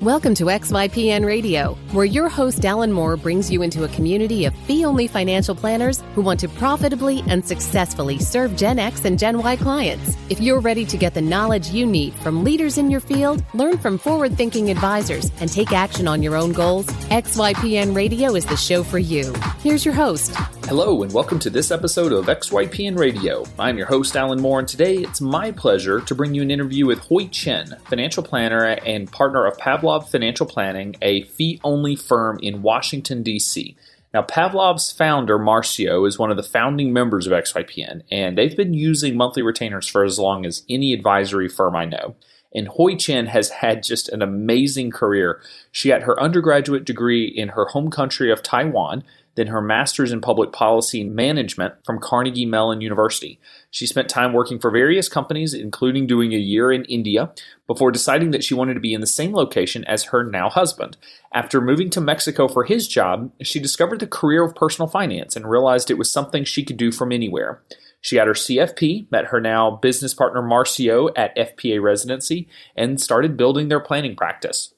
Welcome to XYPN Radio, where your host Alan Moore brings you into a community of fee-only financial planners who want to profitably and successfully serve Gen X and Gen Y clients. If you're ready to get the knowledge you need from leaders in your field, learn from forward-thinking advisors, and take action on your own goals, XYPN Radio is the show for you. Here's your host. Hello, and welcome to this episode of XYPN Radio. I'm your host, Alan Moore, and today it's my pleasure to bring you an interview with Hui-chin, financial planner and partner of Pavlov Financial Planning, a fee-only firm in Washington, D.C. Now, Pavlov's founder, Marcio, is one of the founding members of XYPN, and they've been using monthly retainers for as long as any advisory firm I know. And Hui-chin has had just an amazing career. She got her undergraduate degree in her home country of Taiwan, then her master's in public policy management from Carnegie Mellon University. She spent time working for various companies, including doing a year in India, before deciding that she wanted to be in the same location as her now husband. After moving to Mexico for his job, she discovered the career of personal finance and realized it was something she could do from anywhere. She got her CFP, met her now business partner Marcio at FPA Residency, and started building their planning practice.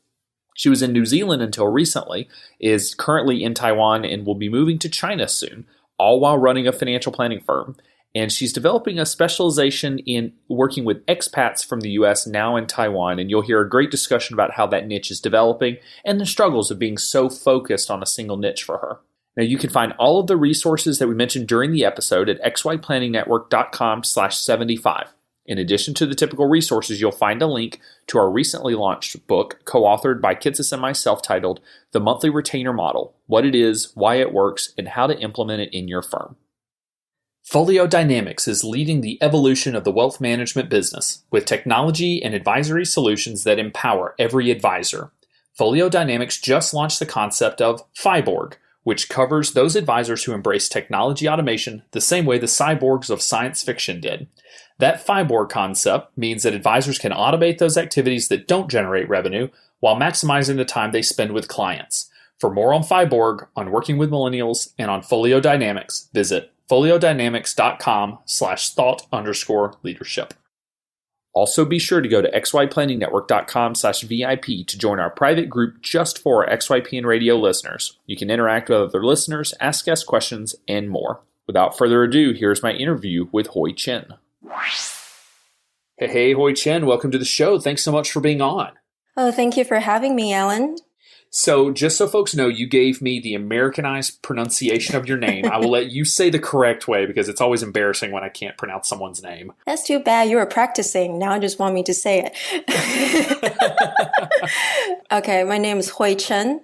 She was in New Zealand until recently, is currently in Taiwan, and will be moving to China soon, all while running a financial planning firm. And she's developing a specialization in working with expats from the U.S. now in Taiwan, and you'll hear a great discussion about how that niche is developing and the struggles of being so focused on a single niche for her. Now, you can find all of the resources that we mentioned during the episode at xyplanningnetwork.com/75. In addition to the typical resources, you'll find a link to our recently launched book, co-authored by Kitsis and myself, titled The Monthly Retainer Model: What It Is, Why It Works, and How to Implement It in Your Firm. Folio Dynamics is leading the evolution of the wealth management business with technology and advisory solutions that empower every advisor. Folio Dynamics just launched the concept of Phiborg, which covers those advisors who embrace technology automation the same way the cyborgs of science fiction did. That Phiborg concept means that advisors can automate those activities that don't generate revenue while maximizing the time they spend with clients. For more on Phiborg, on working with millennials, and on Folio Dynamics, visit foliodynamics.com/thought_leadership. Also, be sure to go to xyplanningnetwork.com/VIP to join our private group just for XYPN Radio listeners. You can interact with other listeners, ask us questions, and more. Without further ado, here's my interview with Hui-chin. Hey, Hui-chin, welcome to the show. Thanks so much for being on. Oh, thank you for having me, Alan. So just so folks know, you gave me the Americanized pronunciation of your name. I will let you say the correct way because it's always embarrassing when I can't pronounce someone's name. That's too bad. You were practicing. Now you just want me to say it. Okay, my name is Hui-chin.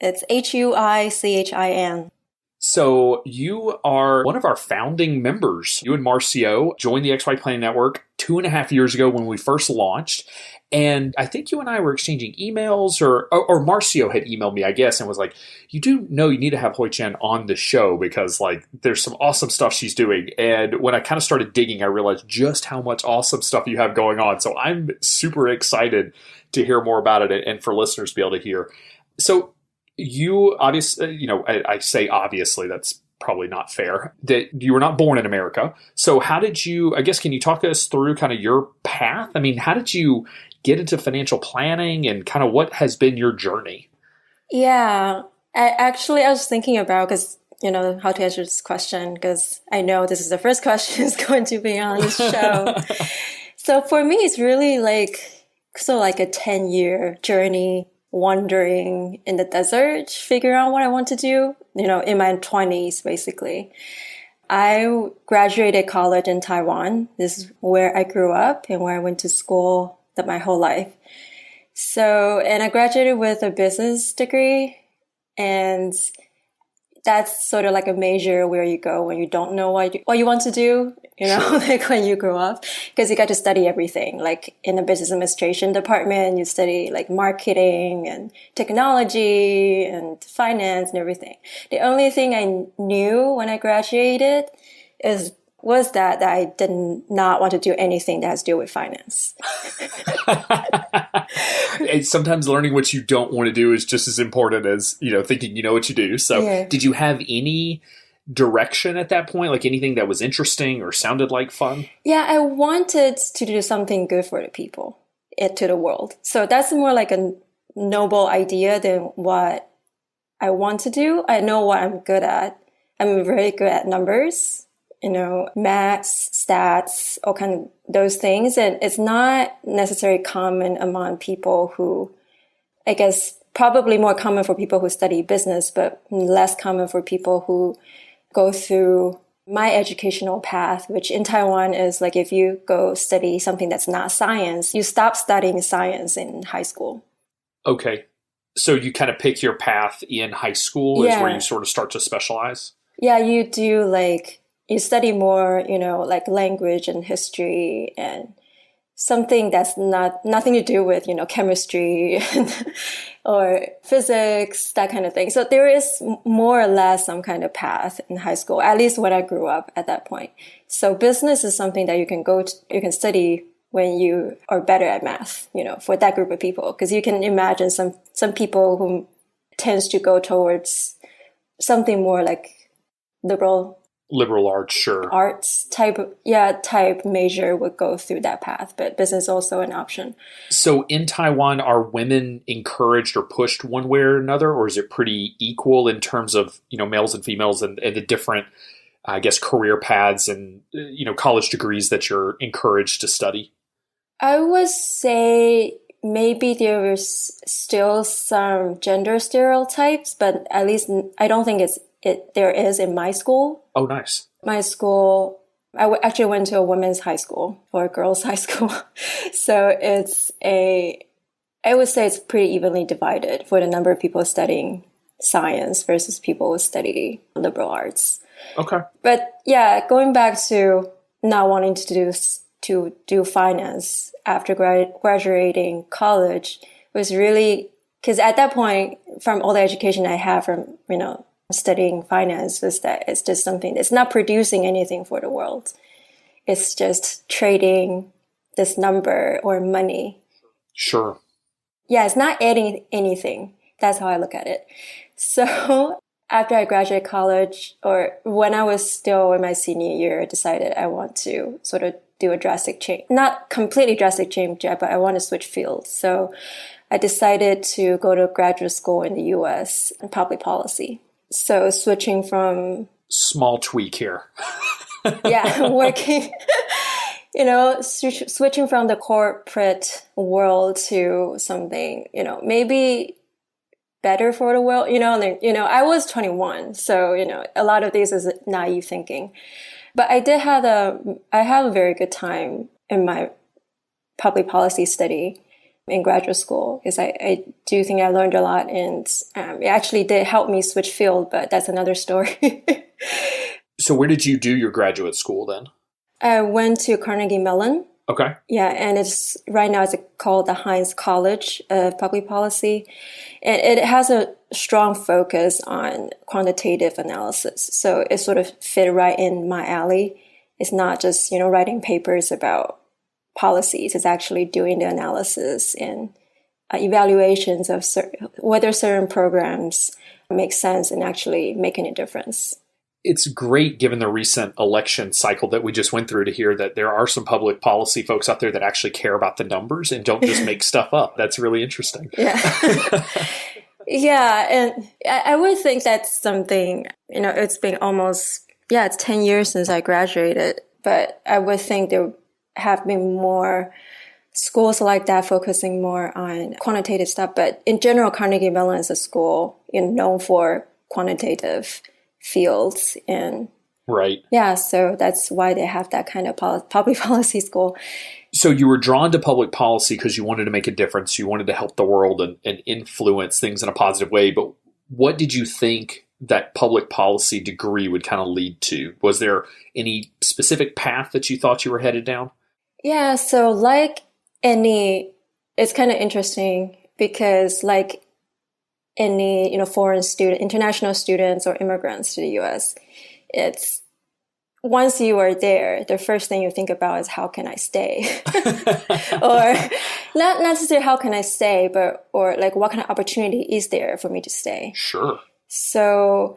It's Huichin. So you are one of our founding members. You and Marcio joined the XY Planning Network 2.5 years ago when we first launched. And I think you and I were exchanging emails, or Marcio had emailed me, I guess, and was like, you do know you need to have Hui-chin on the show because like there's some awesome stuff she's doing. And when I kind of started digging, I realized just how much awesome stuff you have going on. So I'm super excited to hear more about it and for listeners to be able to hear. So you obviously, I say obviously, that's probably not fair, that you were not born in America. So how did you, I guess, can you talk us through kind of your path? I mean, how did you get into financial planning and kind of what has been your journey? Yeah, I was thinking about, because, how to answer this question, because I know this is the first question is going to be on this show. So for me, it's really like a 10-year journey, wandering in the desert, figuring out what I want to do, in my 20s, basically. I graduated college in Taiwan. This is where I grew up and where I went to school my whole life. So, and I graduated with a business degree, and that's sort of like a major where you go when you don't know what you want to do, Sure. like when you grow up, because you got to study everything. Like in the business administration department, you study like marketing and technology and finance and everything. The only thing I knew when I graduated was that I did not want to do anything that has to do with finance. Sometimes learning what you don't want to do is just as important as, thinking you know what you do. So yeah. Did you have any direction at that point? Like anything that was interesting or sounded like fun? Yeah, I wanted to do something good for the people, to the world. So that's more like noble idea than what I want to do. I know what I'm good at. I'm very good at numbers, maths, stats, all kind of those things. And it's not necessarily common among people who, I guess, probably more common for people who study business, but less common for people who go through my educational path, which in Taiwan is like if you go study something that's not science, you stop studying science in high school. Okay. So you kind of pick your path in high school is where you sort of start to specialize? Yeah, you do you study more, like language and history and something that's nothing to do with, chemistry or physics, that kind of thing. So there is more or less some kind of path in high school, at least when I grew up at that point. So business is something that you can study when you are better at math, for that group of people. Because you can imagine some people who tends to go towards something more like liberal arts, sure. Arts type major would go through that path, but business is also an option. So in Taiwan, are women encouraged or pushed one way or another, or is it pretty equal in terms of, males and females and the different, I guess, career paths and, college degrees that you're encouraged to study? I would say maybe there is still some gender stereotypes, but at least I don't think there is in my school. Oh, nice. My school, actually went to a women's high school or a girls' high school. So I would say it's pretty evenly divided for the number of people studying science versus people who study liberal arts. Okay. But yeah, going back to not wanting to do finance after graduating college was really, because at that point, from all the education I have from, studying finance, was that it's just something that's not producing anything for the world. It's just trading this number or money. Sure. Yeah, it's not adding anything. That's how I look at it. So after I graduated college, or when I was still in my senior year, I decided I want to sort of do a drastic change. Not completely drastic change yet, but I want to switch fields. So I decided to go to graduate school in the US in public policy. So switching from... Small tweak here. Working, switching from the corporate world to something, maybe better for the world, I was 21. So, a lot of this is naive thinking. But I have a very good time in my public policy study in graduate school, because I do think I learned a lot, and it actually did help me switch field, but that's another story. So where did you do your graduate school then? I went to Carnegie Mellon. Okay. Yeah, and right now it's called the Heinz College of Public Policy. And it has a strong focus on quantitative analysis. So it sort of fit right in my alley. It's not just, writing papers about policies. It's actually doing the analysis and evaluations of whether certain programs make sense and actually making a difference. It's great, given the recent election cycle that we just went through, to hear that there are some public policy folks out there that actually care about the numbers and don't just make stuff up. That's really interesting. Yeah. Yeah. And I would think that's something, it's been it's 10 years since I graduated, but I would think there have been more schools like that focusing more on quantitative stuff. But in general, Carnegie Mellon is a school known for quantitative fields, and right. Yeah, so that's why they have that kind of public policy school. So you were drawn to public policy because you wanted to make a difference. You wanted to help the world and influence things in a positive way. But what did you think that public policy degree would kind of lead to? Was there any specific path that you thought you were headed down? Yeah, so it's kind of interesting because any, foreign student, international students or immigrants to the U.S., it's once you are there, the first thing you think about is how can I stay? Or not necessarily how can I stay, but what kind of opportunity is there for me to stay? Sure. So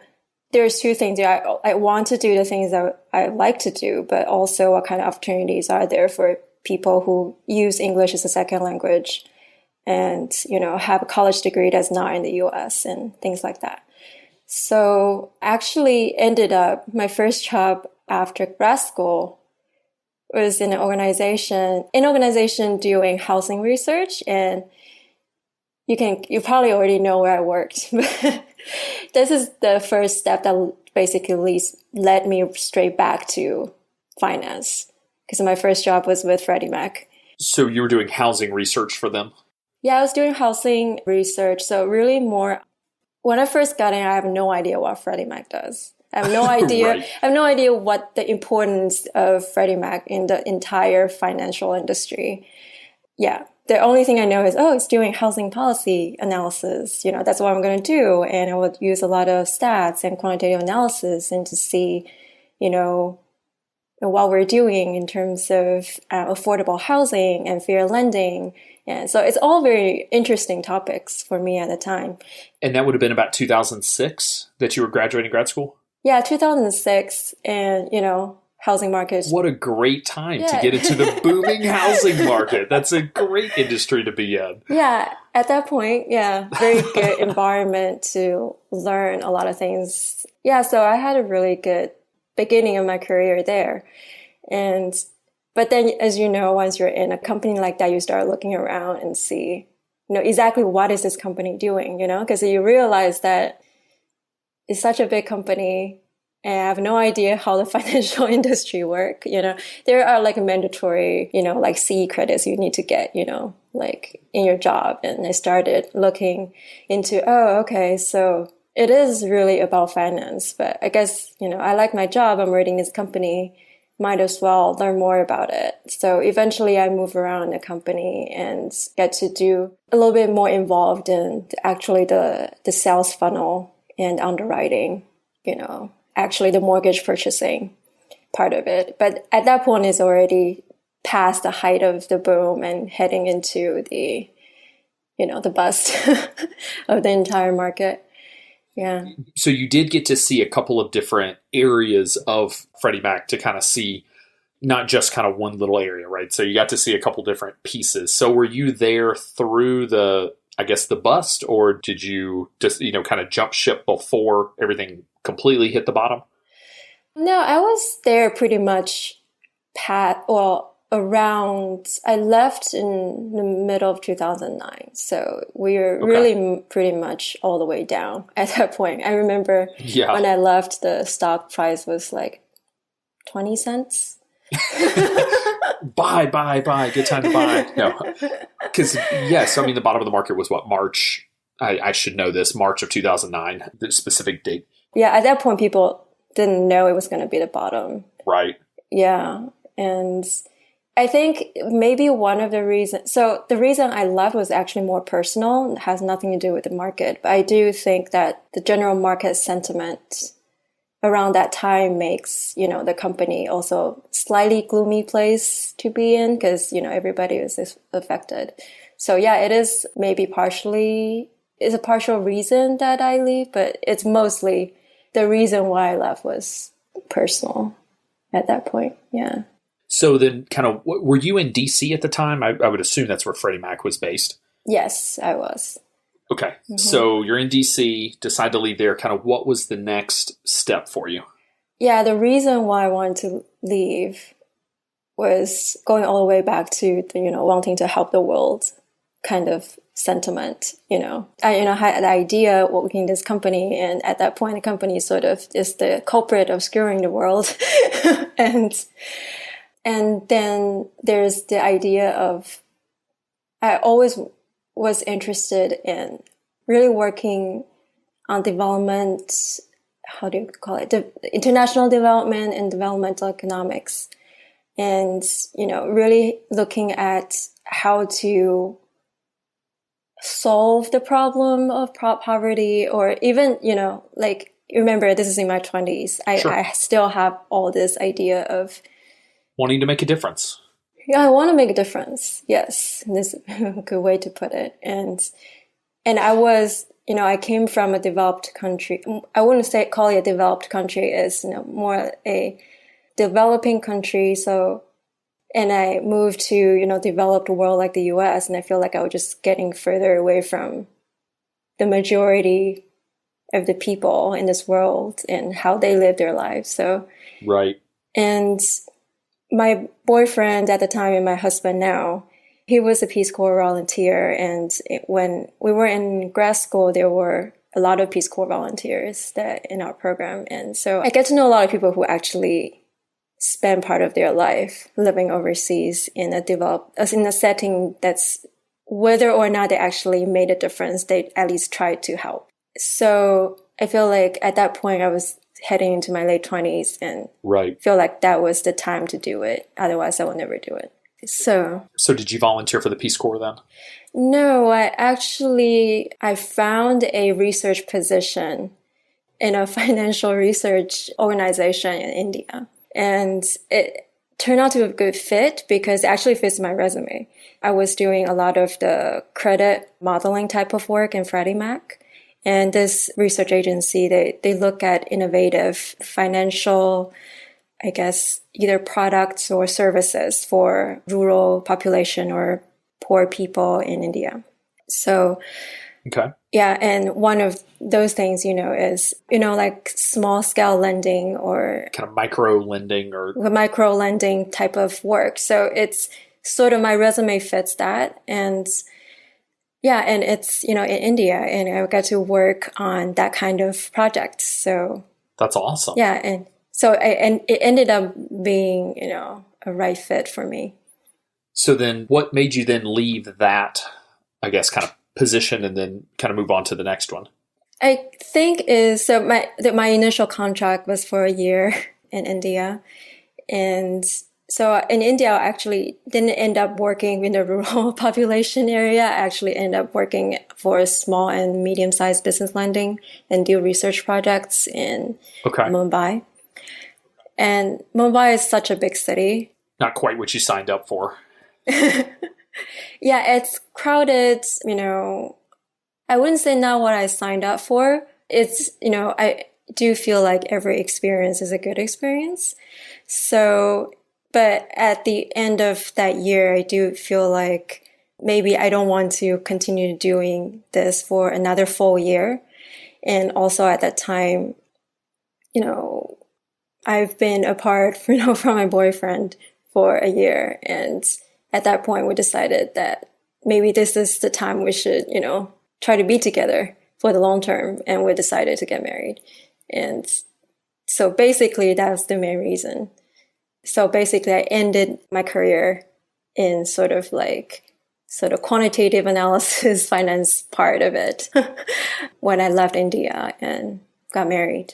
there's two things. I want to do the things that I like to do, but also what kind of opportunities are there for people who use English as a second language and, have a college degree that's not in the US and things like that. So actually ended up, my first job after grad school was in an organization doing housing research. And you probably already know where I worked. This is the first step that basically led me straight back to finance, because my first job was with Freddie Mac. So you were doing housing research for them? Yeah, I was doing housing research. So really more, when I first got in, I have no idea what Freddie Mac does. I have no idea. Right. I have no idea what the importance of Freddie Mac in the entire financial industry. Yeah. The only thing I know is, it's doing housing policy analysis. That's what I'm going to do. And I would use a lot of stats and quantitative analysis and to see, what we're doing in terms of affordable housing and fair lending. And so it's all very interesting topics for me at the time. And that would have been about 2006 that you were graduating grad school? Yeah, 2006. And, housing markets. What a great time to get into the booming housing market. That's a great industry to be in. Yeah, at that point, very good environment to learn a lot of things. Yeah, so I had a really good beginning of my career there. But then, as you know, once you're in a company like that, you start looking around and see, exactly what is this company doing, because you realize that it's such a big company. And I have no idea how the financial industry work. There are like mandatory, like CE credits you need to get, like in your job. And I started looking into, okay, so it is really about finance. But I guess, I like my job. I'm running this company. Might as well learn more about it. So eventually I move around the company and get to do a little bit more involved in actually the sales funnel and underwriting, actually the mortgage purchasing part of it. But at that point, it's already past the height of the boom and heading into the, the bust of the entire market. Yeah. So you did get to see a couple of different areas of Freddie Mac to kind of see not just kind of one little area, right? So you got to see a couple different pieces. So were you there through the bust, or did you just, kind of jump ship before everything completely hit the bottom? No, I was there pretty much around, I left in the middle of 2009. So we were really pretty much all the way down at that point. I remember when I left, the stock price was like 20 cents. Buy. Good time to buy. No, because the bottom of the market was what, March? I should know this, March of 2009, the specific date. Yeah, at that point, people didn't know it was going to be the bottom. Right. Yeah. And I think maybe one of the reasons, so the reason I left was actually more personal. It has nothing to do with the market. But I do think that the general market sentiment around that time makes, the company also slightly gloomy place to be in because, everybody is affected. So yeah, it is maybe it's a partial reason that I leave, but it's mostly the reason why I left was personal at that point. Yeah. So then kind of, were you in D.C. at the time? I would assume that's where Freddie Mac was based. Yes, I was. Okay. Mm-hmm. So you're in D.C., decide to leave there. Kind of what was the next step for you? Yeah, the reason why I wanted to leave was going all the way back to the, wanting to help the world kind of sentiment. I had the idea of working this company, and at that point, the company sort of is the culprit of screwing the world. And then there's the idea of, I always was interested in really working on development, how do you call it? International development and developmental economics. And, really looking at how to solve the problem of poverty, or even, remember, this is in my 20s. Sure. I still have all this idea of wanting to make a difference. Yeah, I want to make a difference. Yes, this is a good way to put it. And I was, I came from a developed country. I wouldn't call it a developed country. It's more a developing country. So And I moved to, you know, developed world like the US, and I feel like I was just getting further away from the majority of the people in this world and how they live their lives. So, right. And my boyfriend at the time and my husband now, he was a Peace Corps volunteer. And when we were in grad school, there were a lot of Peace Corps volunteers that in our program. And so I get to know a lot of people who actually spend part of their life living overseas in a setting that's, whether or not they actually made a difference, they at least tried to help. So I feel like at that point I was heading into my late 20s and feel like that was the time to do it. Otherwise I would never do it. So did you volunteer for the Peace Corps then? No, I found a research position in a financial research organization in India. And it turned out to be a good fit because it actually fits my resume. I was doing a lot of the credit modeling type of work in Freddie Mac. And this research agency, they look at innovative financial, I guess, either products or services for rural population or poor people in India. So, okay. Yeah, and one of those things, is, like small scale lending or kind of micro lending type of work. So it's sort of, my resume fits that. And yeah, and it's, in India, and I got to work on that kind of project. So that's awesome. Yeah. And so and it ended up being, a right fit for me. So then what made you then leave that, I guess, kind of position and then kind of move on to the next one? I think my initial contract was for a year in India. And so in India, I actually didn't end up working in the rural population area. I actually ended up working for small and medium-sized business lending and do research projects in Mumbai. And Mumbai is such a big city. Not quite what you signed up for. Yeah, it's crowded, I wouldn't say not what I signed up for. It's, I do feel like every experience is a good experience. So, but at the end of that year, I do feel like maybe I don't want to continue doing this for another full year. And also at that time, I've been apart, from my boyfriend for a year. And at that point, we decided that maybe this is the time we should, try to be together for the long term. And we decided to get married. And so basically, that was the main reason. So basically, I ended my career in sort of quantitative analysis, finance part of it when I left India and got married.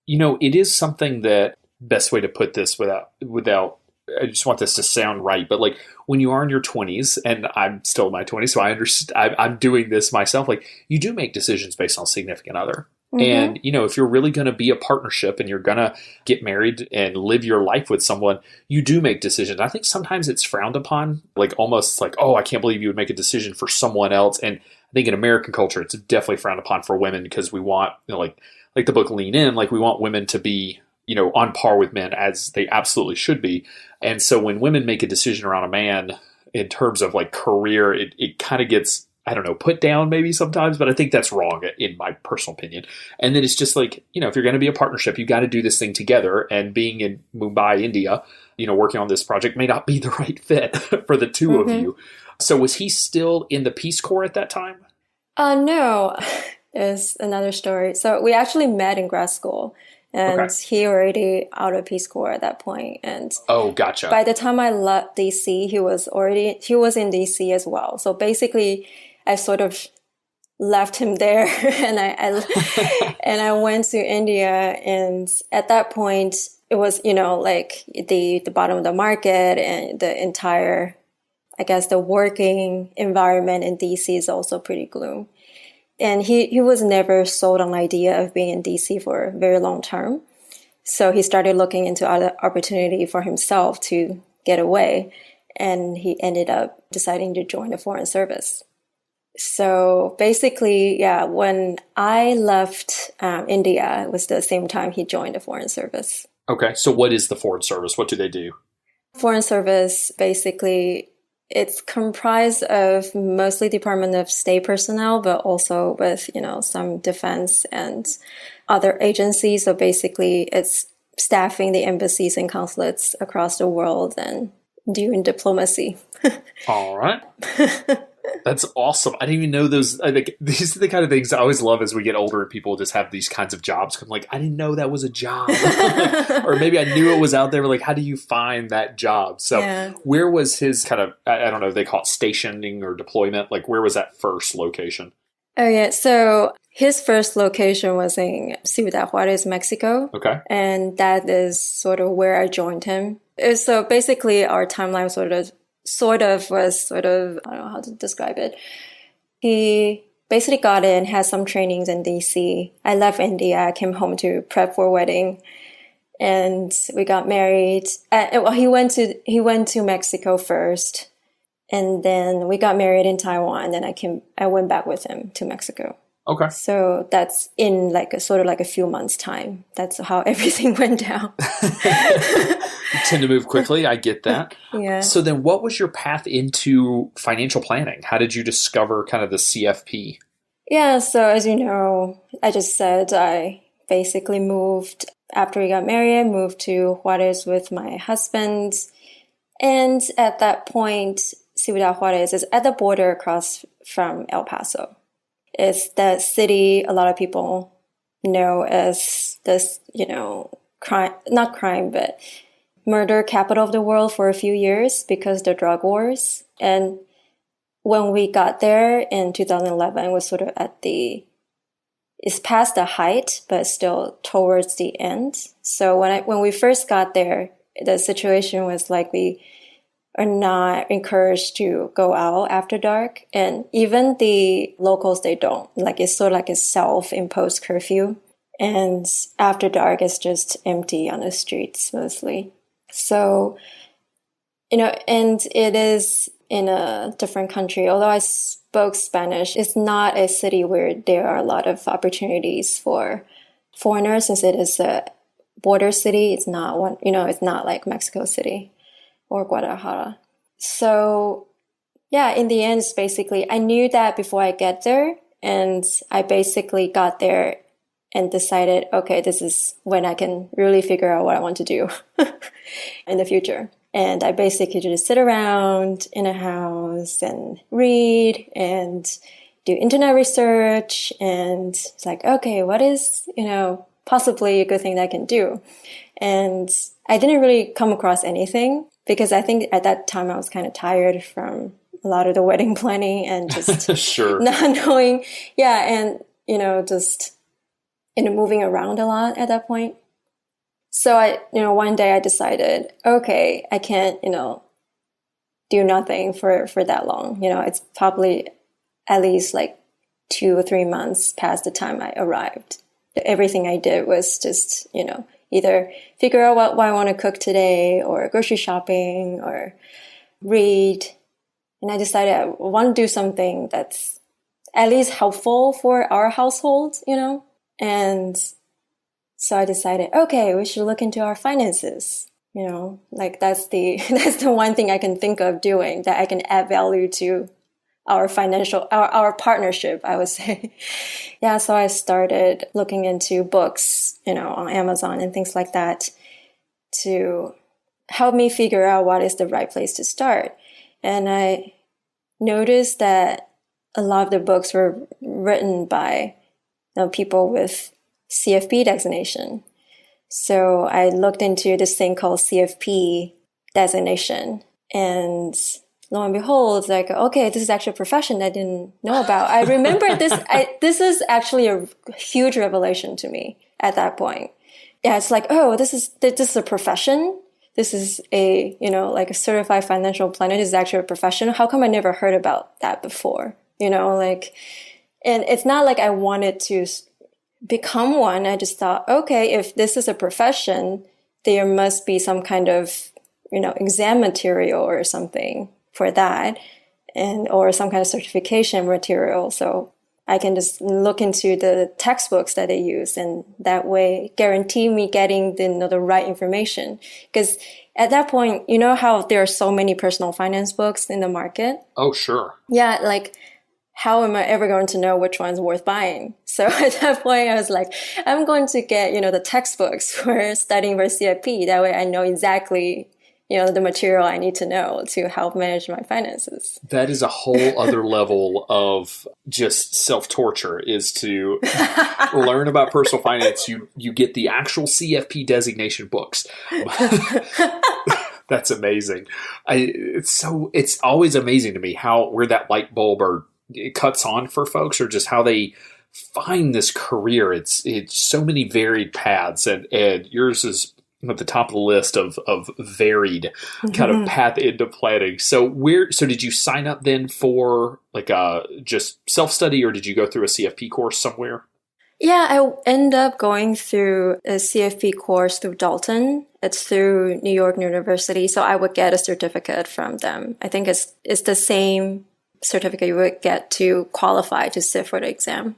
It is something that, best way to put this without I just want this to sound right, but like when you are in your 20s, and I'm still in my 20s, so I understand, I'm doing this myself, like you do make decisions based on significant other. Mm-hmm. And, if you're really going to be a partnership and you're going to get married and live your life with someone, you do make decisions. I think sometimes it's frowned upon, like almost like, oh, I can't believe you would make a decision for someone else. And I think in American culture, it's definitely frowned upon for women because we want, like the book Lean In, like we want women to be, on par with men as they absolutely should be. And so when women make a decision around a man in terms of like career, it kind of gets, I don't know, put down maybe sometimes, but I think that's wrong in my personal opinion. And then it's just like, if you're going to be a partnership, you got to do this thing together. And being in Mumbai, India, working on this project may not be the right fit for the two of you. So was he still in the Peace Corps at that time? No, there's another story. So we actually met in grad school. And he already out of Peace Corps at that point. And gotcha. By the time I left DC, he was in DC as well. So basically, I sort of left him there, and I went to India. And at that point, it was like the bottom of the market, and the entire, I guess, the working environment in DC is also pretty gloom. And he was never sold on the idea of being in DC for a very long term. So he started looking into other opportunity for himself to get away. And he ended up deciding to join the Foreign Service. So basically, yeah, when I left India, it was the same time he joined the Foreign Service. Okay. So what is the Foreign Service? What do they do? Foreign Service, basically, it's comprised of mostly Department of State personnel, but also with, some defense and other agencies. So basically, it's staffing the embassies and consulates across the world and doing diplomacy. All right. That's awesome. I didn't even know those. These are the kind of things I always love as we get older and people just have these kinds of jobs. I'm like, I didn't know that was a job. Or maybe I knew it was out there, but like, how do you find that job? So Where was his kind of, I don't know, they call it stationing or deployment. Like, where was that first location? Oh, yeah. So his first location was in Ciudad Juarez, Mexico. Okay. And that is sort of where I joined him. So basically, our timeline was I don't know how to describe it. He basically got in, had some trainings in DC. I left India. I came home to prep for a wedding, and we got married. He went to Mexico first, and then we got married in Taiwan. And then I went back with him to Mexico. Okay. So that's in like a few months' time. That's how everything went down. You tend to move quickly. I get that. Yeah. So then what was your path into financial planning? How did you discover kind of the CFP? Yeah. So as you know, I just said I basically moved after we got married. I moved to Juarez with my husband. And at that point, Ciudad Juarez is at the border across from El Paso. It's the city a lot of people know as this, not crime, but murder capital of the world for a few years because of the drug wars. And when we got there in 2011, it was sort of it's past the height, but still towards the end. So when we first got there, the situation was like we are not encouraged to go out after dark. And even the locals, they don't. Like, it's sort of like a self-imposed curfew. And after dark, it's just empty on the streets mostly. So, and it is in a different country. Although I spoke Spanish, it's not a city where there are a lot of opportunities for foreigners, since it is a border city. It's not one, it's not like Mexico City or Guadalajara. So, yeah, in the end, it's basically, I knew that before I get there, and I basically got there and decided, okay, this is when I can really figure out what I want to do in the future. And I basically just sit around in a house and read and do internet research. And it's like, okay, what is, possibly a good thing that I can do? And I didn't really come across anything because I think at that time I was kind of tired from a lot of the wedding planning and just sure. not knowing. Yeah. And, just moving around a lot at that point. So one day I decided, okay, I can't, do nothing for that long. It's probably at least like 2 or 3 months past the time I arrived. Everything I did was just, either figure out what I want to cook today, or grocery shopping, or read. And I decided I want to do something that's at least helpful for our household, And so I decided, okay, we should look into our finances. Like that's the one thing I can think of doing that I can add value to our our partnership, I would say. Yeah, so I started looking into books, on Amazon and things like that to help me figure out what is the right place to start. And I noticed that a lot of the books were written by people with CFP designation. So I looked into this thing called CFP designation, and lo and behold, it's like, okay, this is actually a profession I didn't know about. I remember this. This is actually a huge revelation to me at that point. Yeah, it's like, oh, this is a profession. This is a, like a certified financial planner. This is actually a profession. How come I never heard about that before? And it's not like I wanted to become one. I just thought, okay, if this is a profession, there must be some kind of, exam material or something for that, or some kind of certification material. So I can just look into the textbooks that they use, and that way guarantee me getting the right information. Because at that point, you know how there are so many personal finance books in the market? Oh, sure. Yeah, like how am I ever going to know which one's worth buying? So at that point, I was like, I'm going to get, the textbooks for studying for CFP. That way I know exactly, the material I need to know to help manage my finances. That is a whole other level of just self-torture, is to learn about personal finance. You get the actual CFP designation books. That's amazing. It's always amazing to me where that light bulb it cuts on for folks, or just how they find this career. It's so many varied paths, and yours is at the top of the list of varied kind of path into planning. So did you sign up then for like just self-study, or did you go through a CFP course somewhere? Yeah, I ended up going through a CFP course through Dalton. It's through New York University. So I would get a certificate from them. I think it's the same certificate you would get to qualify to sit for the exam.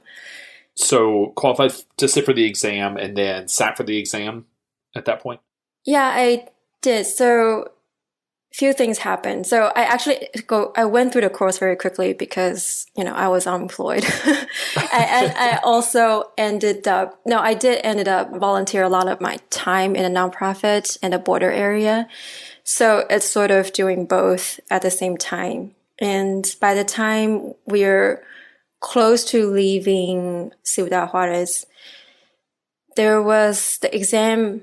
So qualified to sit for the exam and then sat for the exam at that point? Yeah, I did. So few things happened. So I went through the course very quickly because, I was unemployed. I also ended up volunteer a lot of my time in a nonprofit in the border area. So it's sort of doing both at the same time. And by the time we're close to leaving Ciudad Juarez, there was the exam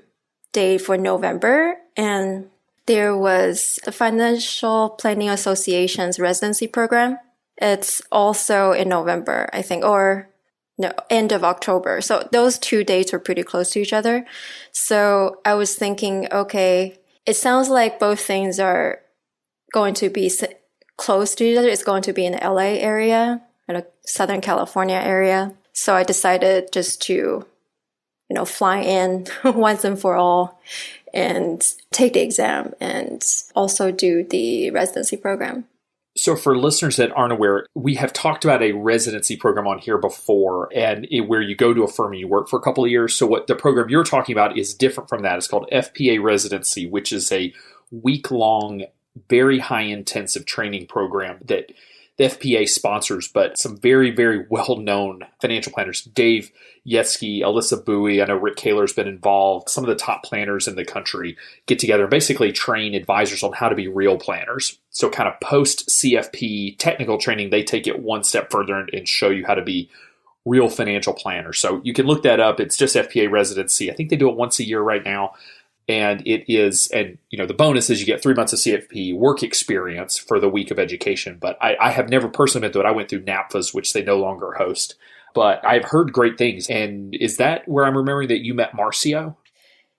date for November, and there was the Financial Planning Association's residency program. It's also in November, I think, or no, end of October. So those 2 dates were pretty close to each other. So I was thinking, okay, it sounds like both things are going to be close to each other. It's going to be in the LA area, in the Southern California area. So I decided just to, fly in once and for all and take the exam and also do the residency program. So for listeners that aren't aware, we have talked about a residency program on here before, and where you go to a firm and you work for a couple of years. So what the program you're talking about is different from that. It's called FPA Residency, which is a week-long, very high-intensive training program that the FPA sponsors, but some very, very well-known financial planners, Dave Yetzke, Alyssa Bowie, I know Rick Kaler's been involved. Some of the top planners in the country get together and basically train advisors on how to be real planners. So kind of post-CFP technical training, they take it one step further and show you how to be real financial planners. So you can look that up. It's just FPA Residency. I think they do it once a year right now. And the bonus is you get 3 months of CFP work experience for the week of education. But I have never personally been to it. I went through NAPFA's, which they no longer host. But I've heard great things. And is that where I'm remembering that you met Marcio?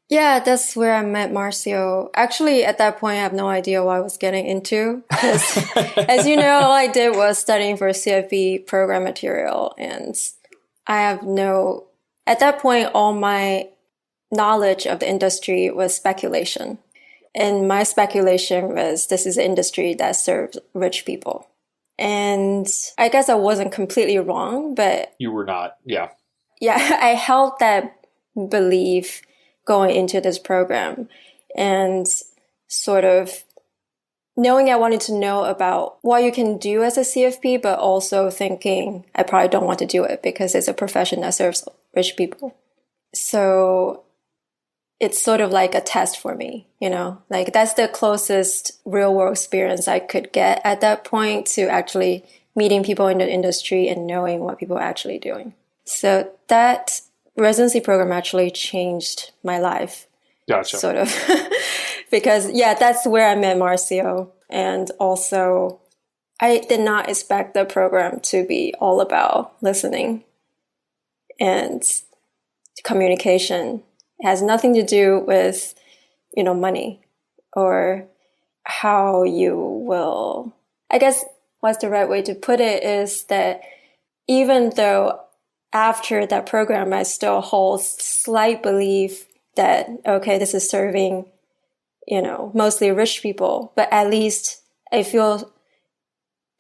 Yeah, that's where I met Marcio. Actually, at that point, I have no idea what I was getting into. Because, as you know, all I did was studying for CFP program material. And at that point, all my knowledge of the industry was speculation. And my speculation was this is an industry that serves rich people. And I guess I wasn't completely wrong, but... You were not, yeah. Yeah, I held that belief going into this program, and sort of knowing I wanted to know about what you can do as a CFP, but also thinking I probably don't want to do it because it's a profession that serves rich people. So it's sort of like a test for me, like that's the closest real world experience I could get at that point to actually meeting people in the industry and knowing what people are actually doing. So that residency program actually changed my life. Gotcha. Sort of. Because, that's where I met Marcio. And also, I did not expect the program to be all about listening and communication. It has nothing to do with, money or how you will... I guess what's the right way to put it is that even though after that program, I still hold slight belief that, okay, this is serving, mostly rich people, but at least I feel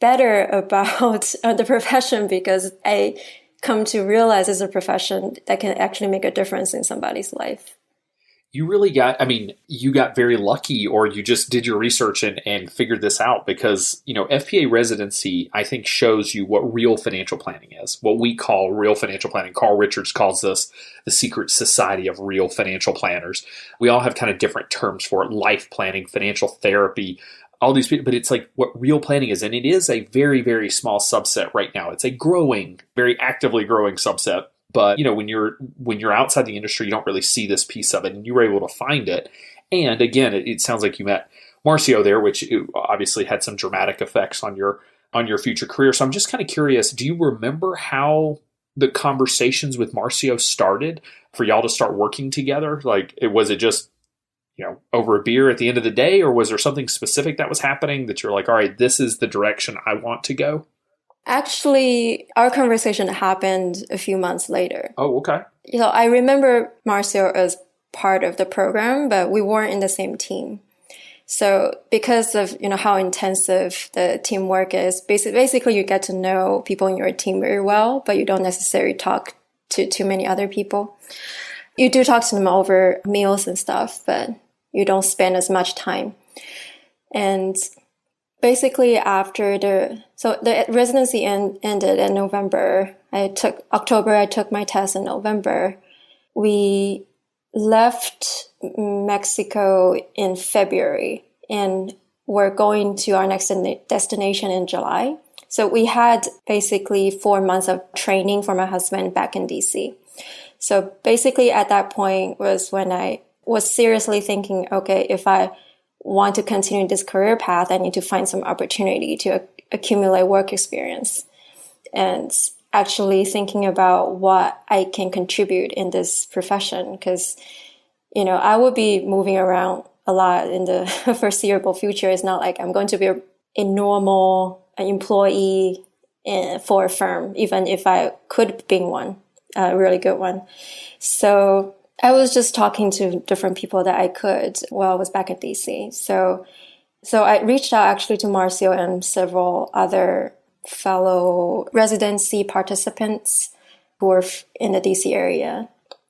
better about the profession because I come to realize it's a profession that can actually make a difference in somebody's life. You really you got very lucky, or you just did your research and figured this out because, FPA residency, I think, shows you what real financial planning is, what we call real financial planning. Carl Richards calls this the secret society of real financial planners. We all have kind of different terms for it: life planning, financial therapy, all these people, but it's like what real planning is. And it is a very, very small subset right now. It's a growing, very actively growing subset. But, when you're outside the industry, you don't really see this piece of it, and you were able to find it. And again, it sounds like you met Marcio there, which obviously had some dramatic effects on your future career. So I'm just kind of curious, do you remember how the conversations with Marcio started for y'all to start working together? Like, was it just, over a beer at the end of the day, or was there something specific that was happening that you're like, all right, this is the direction I want to go? Actually, our conversation happened a few months later. Oh, okay. I remember Marcio as part of the program, but we weren't in the same team. So because of, how intensive the teamwork is, basically you get to know people in your team very well, but you don't necessarily talk to too many other people. You do talk to them over meals and stuff, but you don't spend as much time. And basically after the residency ended in November. I took my test in November. We left Mexico in February and we're going to our next destination in July. So we had basically 4 months of training for my husband back in DC. So basically at that point was when I was seriously thinking, okay, if I want to continue this career path, I need to find some opportunity to accumulate work experience. And actually thinking about what I can contribute in this profession, because, I will be moving around a lot in the foreseeable future. It's not like I'm going to be a normal employee for a firm, even if I could be one, a really good one. So I was just talking to different people that I could while I was back at DC. So I reached out actually to Marcio and several other fellow residency participants who were in the DC area,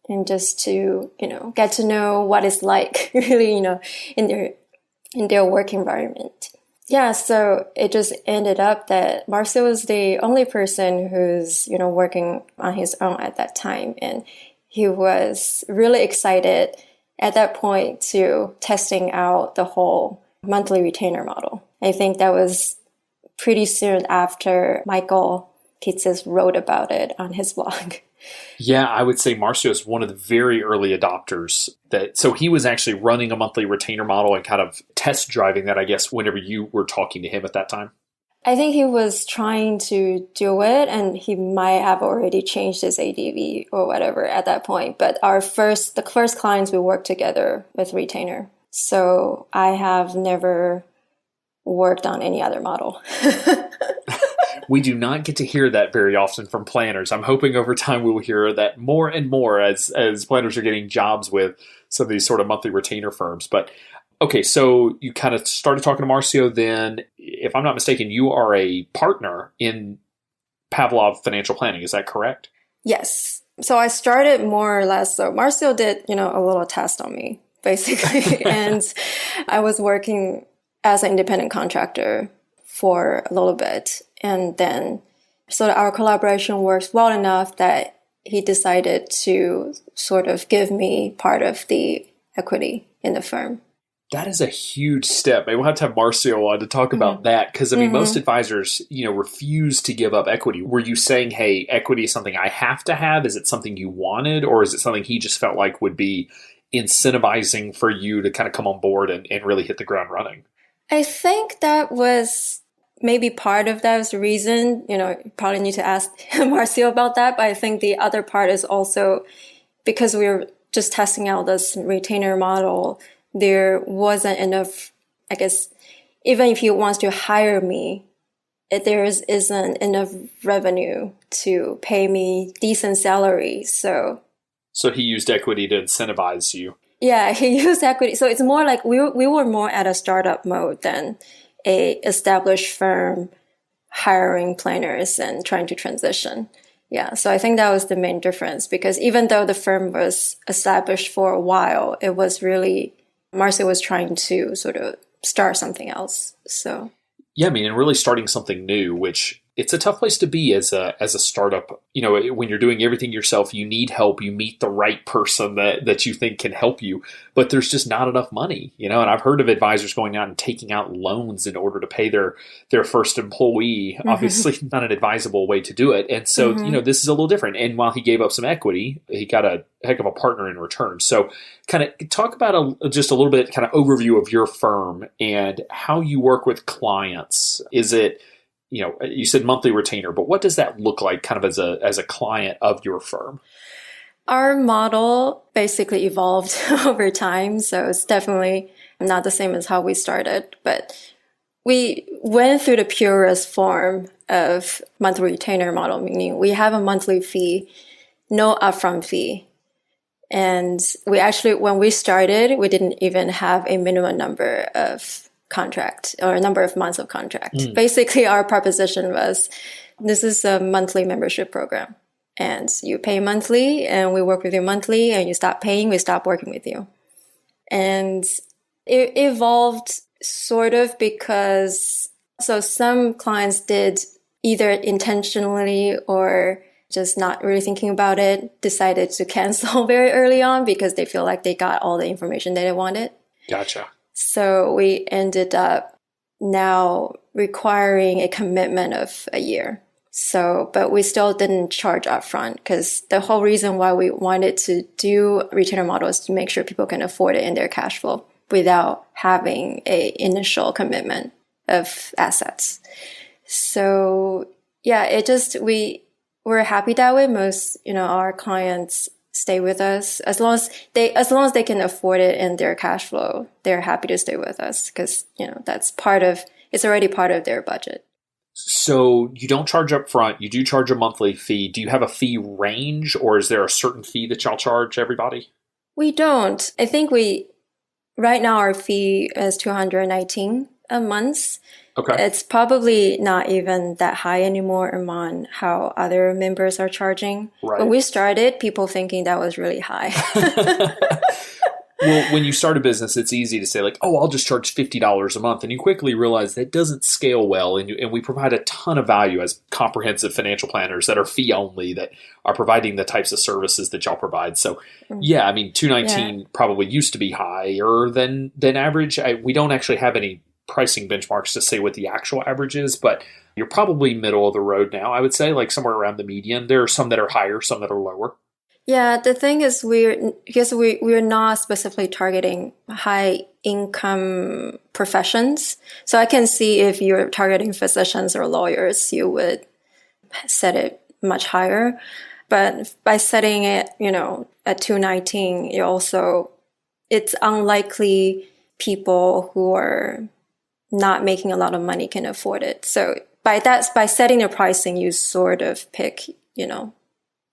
and just to, get to know what it's like really, in their work environment. Yeah, so it just ended up that Marcio was the only person who's, working on his own at that time. And he was really excited at that point to testing out the whole monthly retainer model. I think that was pretty soon after Michael Kitces wrote about it on his blog. Yeah, I would say Marcio is one of the very early adopters. So he was actually running a monthly retainer model and kind of test driving that, I guess, whenever you were talking to him at that time. I think he was trying to do it, and he might have already changed his ADV or whatever at that point. But the first clients we worked together with retainer. So I have never worked on any other model. We do not get to hear that very often from planners. I'm hoping over time we will hear that more and more as planners are getting jobs with some of these sort of monthly retainer firms. But okay, so you kind of started talking to Marcio then. If I'm not mistaken, you are a partner in Pavlov Financial Planning. Is that correct? Yes. So I started more or less. So Marcio did, a little test on me, basically. And I was working as an independent contractor for a little bit. And then, so our collaboration works well enough that he decided to sort of give me part of the equity in the firm. That is a huge step. Maybe we'll have to have Marcio on to talk about that. Because, most advisors, refuse to give up equity. Were you saying, hey, equity is something I have to have? Is it something you wanted? Or is it something he just felt like would be incentivizing for you to kind of come on board and really hit the ground running? I think that was maybe part of that was the reason. You probably need to ask Marcio about that. But I think the other part is also because we were just testing out this retainer model, there wasn't enough, I guess, even if he wants to hire me, there isn't enough revenue to pay me decent salary. So he used equity to incentivize you. Yeah, he used equity. So it's more like we were more at a startup mode than a established firm hiring planners and trying to transition. Yeah, so I think that was the main difference, because even though the firm was established for a while, it was really, Marcia was trying to sort of start something else. So yeah, I mean, and really starting something new, which it's a tough place to be as a startup. You know, when you're doing everything yourself, you need help. You meet the right person that you think can help you, but there's just not enough money, you know. And I've heard of advisors going out and taking out loans in order to pay their first employee. Obviously, not an advisable way to do it. And so, you know, this is a little different. And while he gave up some equity, he got a heck of a partner in return. So kind of talk about just a little bit kind of overview of your firm and how you work with clients. Is it, you know, you said monthly retainer, but what does that look like kind of as a client of your firm? Our model basically evolved over time. So it's definitely not the same as how we started, but we went through the purest form of monthly retainer model, meaning we have a monthly fee, no upfront fee. And we actually, when we started, we didn't even have a minimum number of contract or a number of months of contract. Basically, our proposition was, this is a monthly membership program, and you pay monthly and we work with you monthly, and you stop paying, we stop working with you. And it evolved sort of because, so some clients did either intentionally or just not really thinking about it, decided to cancel very early on because they feel like they got all the information that they wanted. Gotcha. So we ended up now requiring a commitment of a year. So, but we still didn't charge upfront, because the whole reason why we wanted to do retainer model is to make sure people can afford it in their cash flow without having a initial commitment of assets. So yeah, we're happy that way. Most, you know, our clients stay with us as long as they can afford it in their cash flow. They're happy to stay with us because, you know, it's already part of their budget. So you don't charge up front. You do charge a monthly fee. Do you have a fee range, or is there a certain fee that y'all charge everybody? We don't. I think right now our fee is $219 a month. Okay. It's probably not even that high anymore among how other members are charging. Right. When we started, people thinking that was really high. Well, when you start a business, it's easy to say like, oh, I'll just charge $50 a month. And you quickly realize that doesn't scale well. And we provide a ton of value as comprehensive financial planners that are fee only, that are providing the types of services that y'all provide. So yeah, I mean, $219 probably used to be higher than average. We don't actually have any pricing benchmarks to say what the actual average is, but you're probably middle of the road now. I would say like somewhere around the median. There are some that are higher, some that are lower. Yeah, the thing is we're not specifically targeting high income professions. So I can see if you're targeting physicians or lawyers, you would set it much higher. But by setting it, you know, at $219, it's unlikely people who are not making a lot of money can afford it. So by setting the pricing, you sort of pick, you know,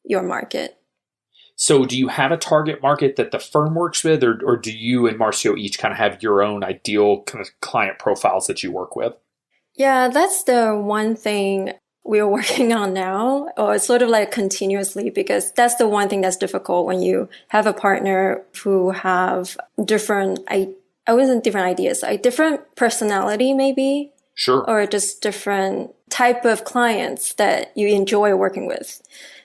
your market. So do you have a target market that the firm works with, or do you and Marcio each kind of have your own ideal kind of client profiles that you work with? Yeah, that's the one thing we're working on now, or it's sort of like continuously, because that's the one thing that's difficult when you have a partner who have different ideas, like different personality maybe. Sure. Or just different type of clients that you enjoy working with.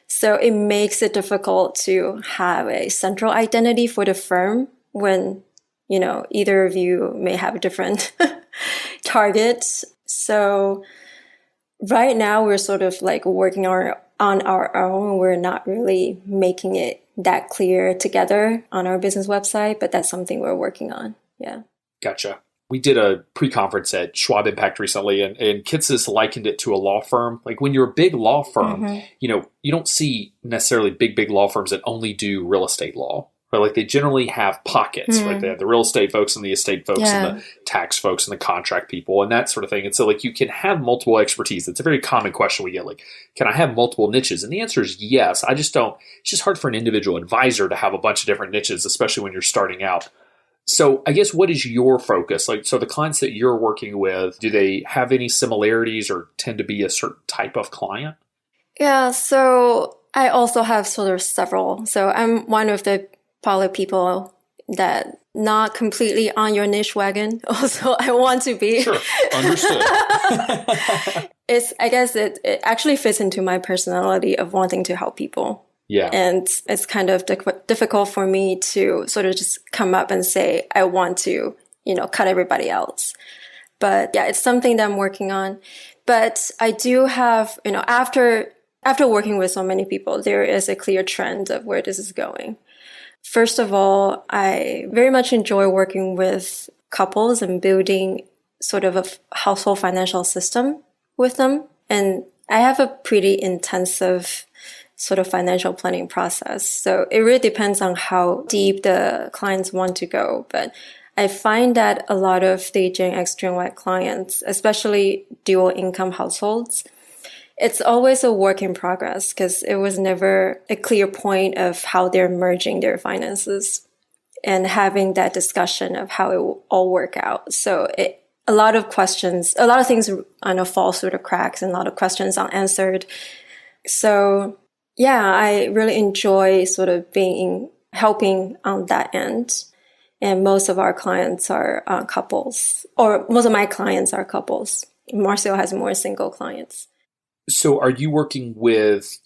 So it makes it difficult to have a central identity for the firm when, you know, either of you may have different targets. So right now we're sort of like working on our own. We're not really making it that clear together on our business website, but that's something we're working on. Yeah. Gotcha. We did a pre-conference at Schwab Impact recently, and Kitsis likened it to a law firm. Like when you're a big law firm, you know, you don't see necessarily big law firms that only do real estate law. Right? Like they generally have pockets, right? They have the real estate folks and the estate folks and the tax folks and the contract people and that sort of thing. And so like you can have multiple expertise. It's a very common question we get, like, can I have multiple niches? And the answer is yes. It's just hard for an individual advisor to have a bunch of different niches, especially when you're starting out. So I guess what is your focus? Like, so the clients that you're working with, do they have any similarities or tend to be a certain type of client? Yeah, so I also have sort of several. So I'm one of the probably people that not completely on your niche wagon. Also, I want to be. Sure, understood. I guess it actually fits into my personality of wanting to help people. Yeah. And it's kind of difficult for me to sort of just come up and say, I want to, cut everybody else. But yeah, it's something that I'm working on. But I do have, after working with so many people, there is a clear trend of where this is going. First of all, I very much enjoy working with couples and building sort of a household financial system with them. And I have a pretty intensive sort of financial planning process. So it really depends on how deep the clients want to go. But I find that a lot of the Gen X, Gen Y clients, especially dual income households, it's always a work in progress because it was never a clear point of how they're merging their finances and having that discussion of how it will all work out. So a lot of things fall through the cracks and a lot of questions unanswered. So yeah, I really enjoy sort of helping on that end. And most of our clients are couples, or most of my clients are couples. Marcio has more single clients. So are you working with,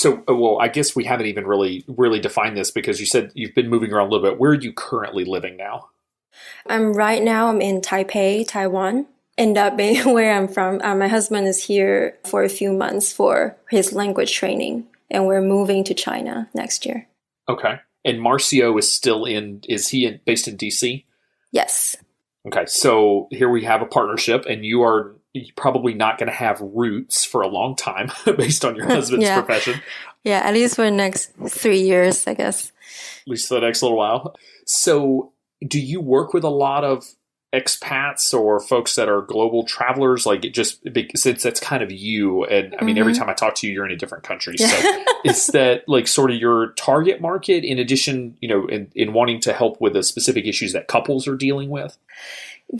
I guess we haven't even really defined this because you said you've been moving around a little bit. Where are you currently living now? Right now I'm in Taipei, Taiwan. End up being where I'm from. My husband is here for a few months for his language training. And we're moving to China next year. Okay. And Marcio is he based in D.C.? Yes. Okay. So here we have a partnership and you are probably not going to have roots for a long time based on your husband's profession. Yeah. At least for the next 3 years, I guess. At least for the next little while. So do you work with a lot of expats or folks that are global travelers, like since that's kind of you, and I mean every time I talk to you you're in a different country, so is that like sort of your target market in addition, in wanting to help with the specific issues that couples are dealing with?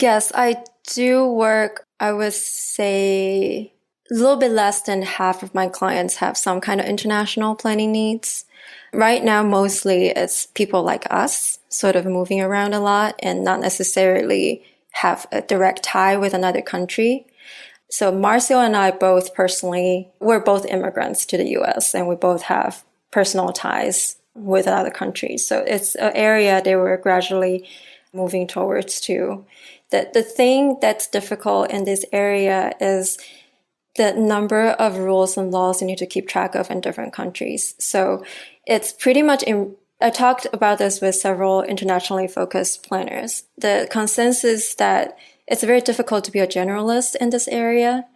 Yes, I do work. I would say a little bit less than half of my clients have some kind of international planning needs. Right now, mostly it's people like us sort of moving around a lot and not necessarily have a direct tie with another country. So Marcio and I both we're both immigrants to the US and we both have personal ties with other countries. So it's an area that we're gradually moving towards too. The thing that's difficult in this area is the number of rules and laws you need to keep track of in different countries. So it's pretty much I talked about this with several internationally focused planners. The consensus that it's very difficult to be a generalist in this area.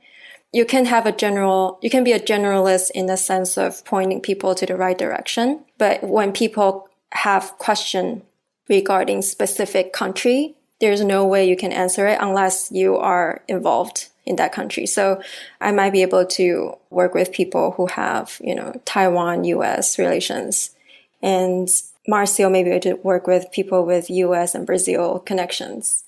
You can be a generalist in the sense of pointing people to the right direction. But when people have questions regarding specific country, there's no way you can answer it unless you are involved in that country. So I might be able to work with people who have, Taiwan, US relations. And Marcio may be able to work with people with US and Brazil connections.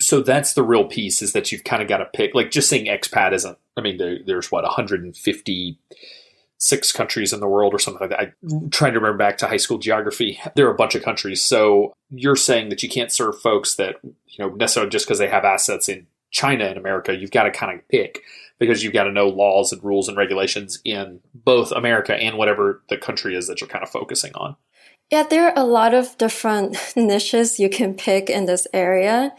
So that's the real piece, is that you've kind of got to pick, like just saying expat isn't, I mean, there's 156 countries in the world or something like that. I'm trying to remember back to high school geography. There are a bunch of countries. So you're saying that you can't serve folks that, necessarily just because they have assets in China and America. You've got to kind of pick, because you've got to know laws and rules and regulations in both America and whatever the country is that you're kind of focusing on. Yeah, there are a lot of different niches you can pick in this area,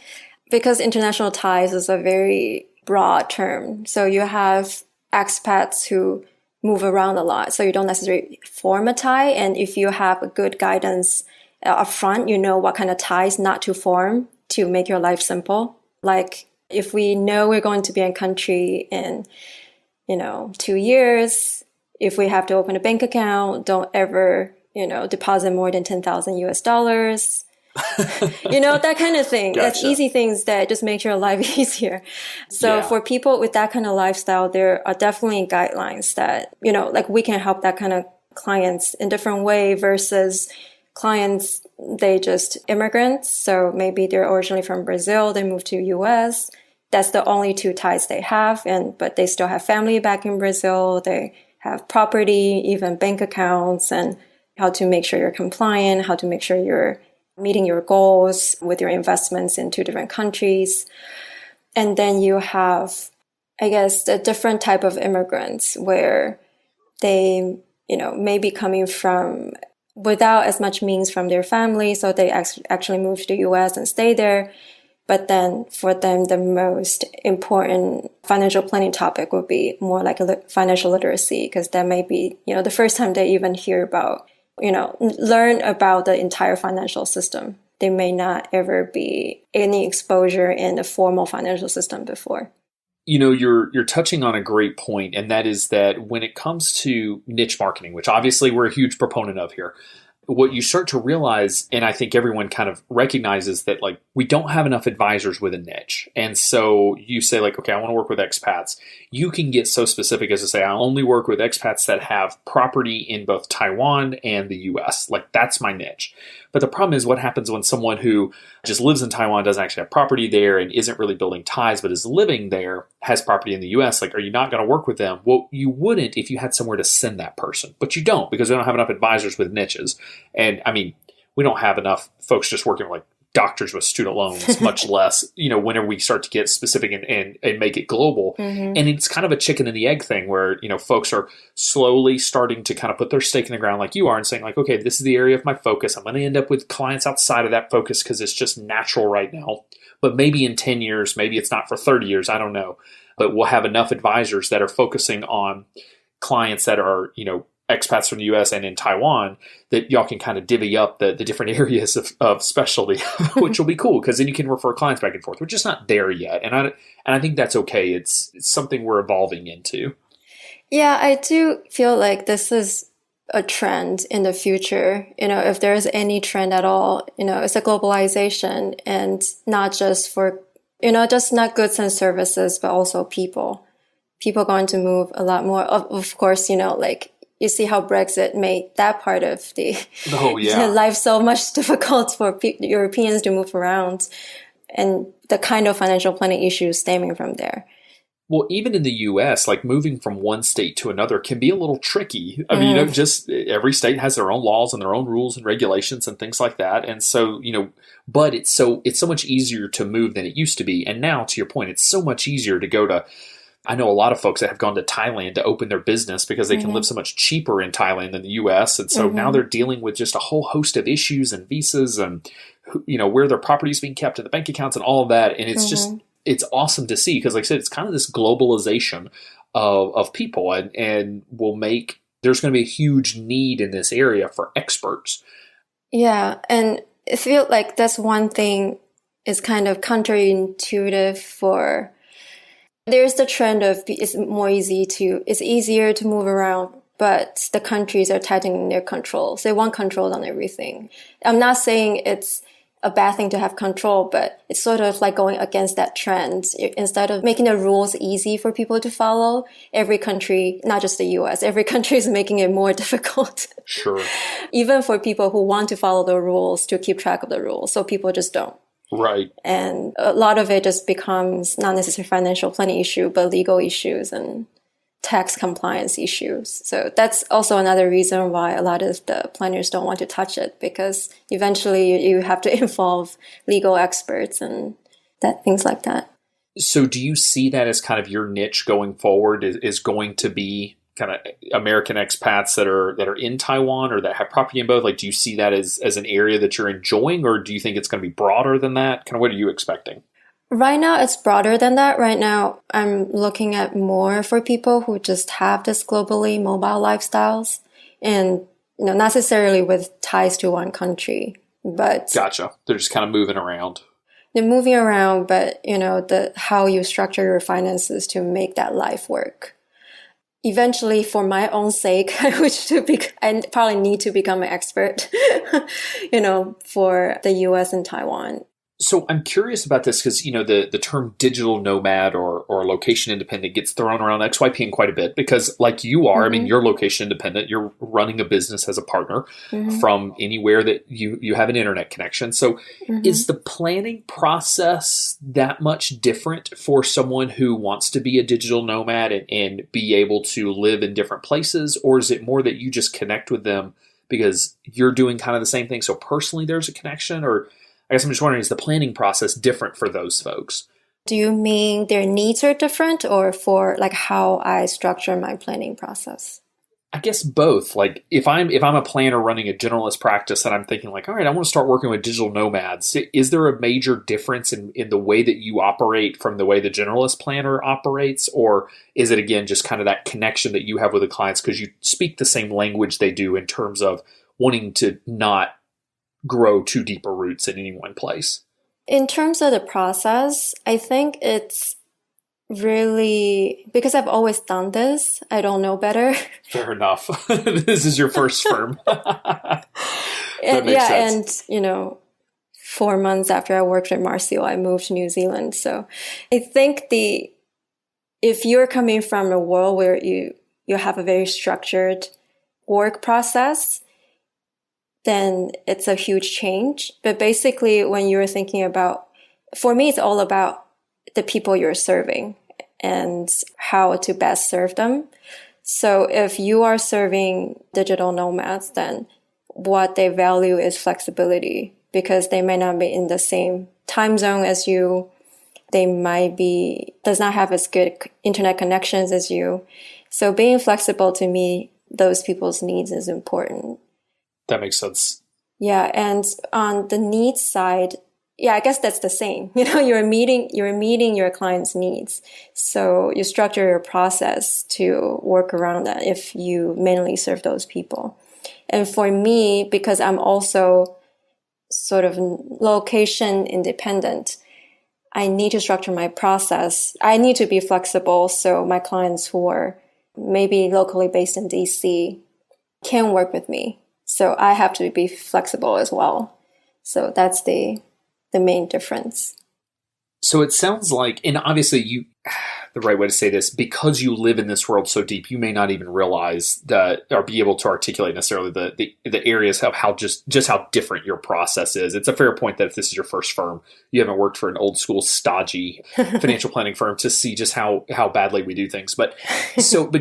because international ties is a very broad term. So you have expats who move around a lot, so you don't necessarily form a tie. And if you have a good guidance up front, you know what kind of ties not to form to make your life simple. Like if we know we're going to be in country in, 2 years, if we have to open a bank account, don't ever, deposit more than $10,000 US. That kind of thing. Gotcha. That's easy things that just make your life easier. So for people with that kind of lifestyle, there are definitely guidelines that, like we can help that kind of clients in different way versus clients, they just immigrants. So maybe they're originally from Brazil, they moved to US. That's the only two ties they have. But they still have family back in Brazil. They have property, even bank accounts, and how to make sure you're compliant, how to make sure you're meeting your goals with your investments in two different countries. And then you have, I guess, a different type of immigrants where they, may be coming from without as much means from their family. So they actually move to the US and stay there. But then for them, the most important financial planning topic would be more like financial literacy, because that may be, the first time they even hear about, learn about the entire financial system. There may not ever be any exposure in a formal financial system before. You're touching on a great point, and that is that when it comes to niche marketing, which obviously we're a huge proponent of here, what you start to realize, and I think everyone kind of recognizes that, like, we don't have enough advisors with a niche. And so you say, like, okay, I want to work with expats. You can get so specific as to say, I only work with expats that have property in both Taiwan and the US. Like, that's my niche. But the problem is, what happens when someone who just lives in Taiwan, doesn't actually have property there, and isn't really building ties, but is living there, has property in the US? Like, are you not going to work with them? Well, you wouldn't if you had somewhere to send that person. But you don't, because we don't have enough advisors with niches. And I mean, we don't have enough folks just working with, like, doctors with student loans, much less, whenever we start to get specific and make it global. Mm-hmm. And it's kind of a chicken and the egg thing where, folks are slowly starting to kind of put their stake in the ground like you are and saying, like, okay, this is the area of my focus. I'm going to end up with clients outside of that focus because it's just natural right now. But maybe in 10 years, maybe it's not for 30 years, I don't know. But we'll have enough advisors that are focusing on clients that are, expats from the US and in Taiwan, that y'all can kind of divvy up the different areas of specialty, which will be cool, because then you can refer clients back and forth. We're just not there yet. And I think that's okay. It's something we're evolving into. Yeah, I do feel like this is a trend in the future. If there's any trend at all, it's a globalization, and not just for, just not goods and services, but also people. People are going to move a lot more. Of course, like, you see how Brexit made that part of the life so much difficult for Europeans to move around, and the kind of financial planning issues stemming from there. Well, even in the U.S., like, moving from one state to another can be a little tricky. I mean, just every state has their own laws and their own rules and regulations and things like that. And so, but it's so much easier to move than it used to be. And now, to your point, it's so much easier to go to. I know a lot of folks that have gone to Thailand to open their business because they can live so much cheaper in Thailand than the U.S. And so now they're dealing with just a whole host of issues and visas and, where their property is being kept and the bank accounts and all of that. And it's just, it's awesome to see because, like I said, it's kind of this globalization of people, and there's going to be a huge need in this area for experts. Yeah. And I feel like that's one thing is kind of counterintuitive for. There's the trend of it's easier to move around, but the countries are tightening their controls. They want control on everything. I'm not saying it's a bad thing to have control, but it's sort of like going against that trend. Instead of making the rules easy for people to follow, every country, not just the US, every country is making it more difficult. Sure. Even for people who want to follow the rules, to keep track of the rules. So people just don't. Right. And a lot of it just becomes not necessarily financial planning issue, but legal issues and tax compliance issues. So that's also another reason why a lot of the planners don't want to touch it, because eventually you have to involve legal experts and things like that. So do you see that as kind of your niche going forward is going to be kind of American expats that are in Taiwan or that have property in both? Like, do you see that as an area that you're enjoying, or do you think it's going to be broader than that? Kind of what are you expecting? Right now, it's broader than that. Right now, I'm looking at more for people who just have this globally mobile lifestyles, and not necessarily with ties to one country, but gotcha. They're just kind of moving around. They're moving around, but how you structure your finances to make that life work. Eventually, for my own sake, I probably need to become an expert, for the US and Taiwan. So I'm curious about this because, the term digital nomad or location independent gets thrown around XYPN quite a bit because like you are, I mean, you're location independent. You're running a business as a partner from anywhere that you have an internet connection. So is the planning process that much different for someone who wants to be a digital nomad and be able to live in different places? Or is it more that you just connect with them because you're doing kind of the same thing? So personally, there's a connection, or I guess I'm just wondering, is the planning process different for those folks? Do you mean their needs are different or for like how I structure my planning process? I guess both. Like if I'm a planner running a generalist practice and I'm thinking like, all right, I want to start working with digital nomads, is there a major difference in the way that you operate from the way the generalist planner operates? Or is it, again, just kind of that connection that you have with the clients because you speak the same language they do in terms of wanting to not grow too deeper roots in any one place? In terms of the process, I think it's really because I've always done this. I don't know better. Fair enough. This is your first firm. And 4 months after I worked at Marcio, I moved to New Zealand. So I think if you're coming from a world where you have a very structured work process, then it's a huge change. But basically, when you're thinking about, for me, it's all about the people you're serving and how to best serve them. So if you are serving digital nomads, then what they value is flexibility because they may not be in the same time zone as you. They does not have as good internet connections as you. So being flexible to meet those people's needs is important. That makes sense. Yeah. And on the needs side, yeah, I guess that's the same. You're meeting your client's needs. So you structure your process to work around that if you mainly serve those people. And for me, because I'm also sort of location independent, I need to structure my process. I need to be flexible so my clients who are maybe locally based in DC can work with me. So I have to be flexible as well. So that's the main difference. So it sounds like, and obviously the right way to say this, because you live in this world so deep, you may not even realize that or be able to articulate necessarily the areas of how just how different your process is. It's a fair point that if this is your first firm, you haven't worked for an old school stodgy financial planning firm to see just how badly we do things. But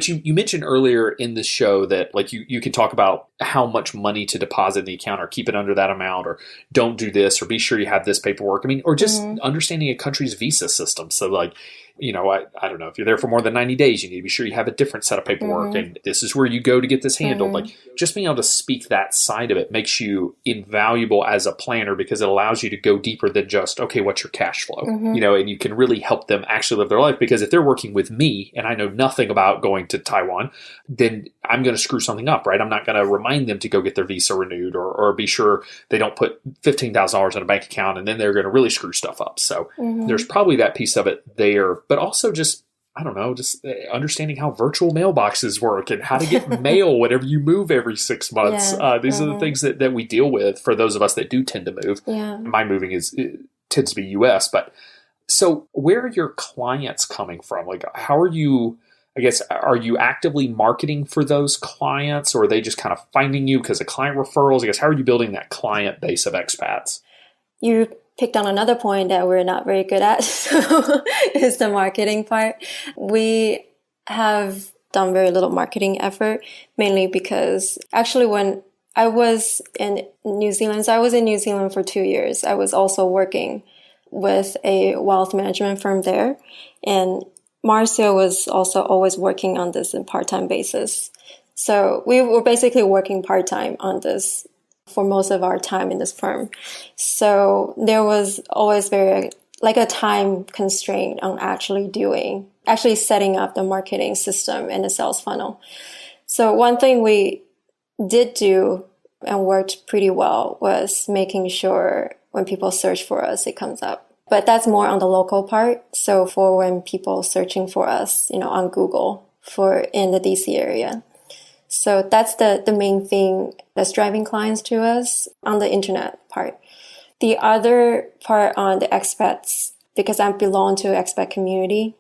you mentioned earlier in the show that like you can talk about how much money to deposit in the account or keep it under that amount or don't do this or be sure you have this paperwork. I mean, or just understanding a country's visa system. So like, I don't know, if you're there for more than 90 days, you need to be sure you have a different set of paperwork and this is where you go to get this handled. Like just being able to speak that side of it makes you invaluable as a planner because it allows you to go deeper than just, okay, what's your cash flow? And you can really help them actually live their life because if they're working with me and I know nothing about going to Taiwan, then I'm going to screw something up, right? I'm not going to remind them to go get their visa renewed or be sure they don't put $15,000 in a bank account and then they're going to really screw stuff up. So there's probably that piece of it there. But also just understanding how virtual mailboxes work and how to get mail whenever you move every 6 months. These are the things that we deal with for those of us that do tend to move. My moving tends to be U.S. But so where are your clients coming from? Like, how are you, I guess, are you actively marketing for those clients or are they just kind of finding you because of client referrals? I guess, how are you building that client base of expats? You picked on another point that we're not very good at, so is the marketing part. We have done very little marketing effort, mainly because actually when I was in New Zealand, so I was in New Zealand for 2 years. I was also working with a wealth management firm there. And Marcio was also always working on this in part-time basis. So we were basically working part-time on this for most of our time in this firm. So there was always very like a time constraint on actually setting up the marketing system and the sales funnel. So one thing we did do and worked pretty well was making sure when people search for us, it comes up. But that's more on the local part. So for when people searching for us, on Google in the DC area. So that's the main thing that's driving clients to us on the internet part. The other part on the expats, because I belong to expat community,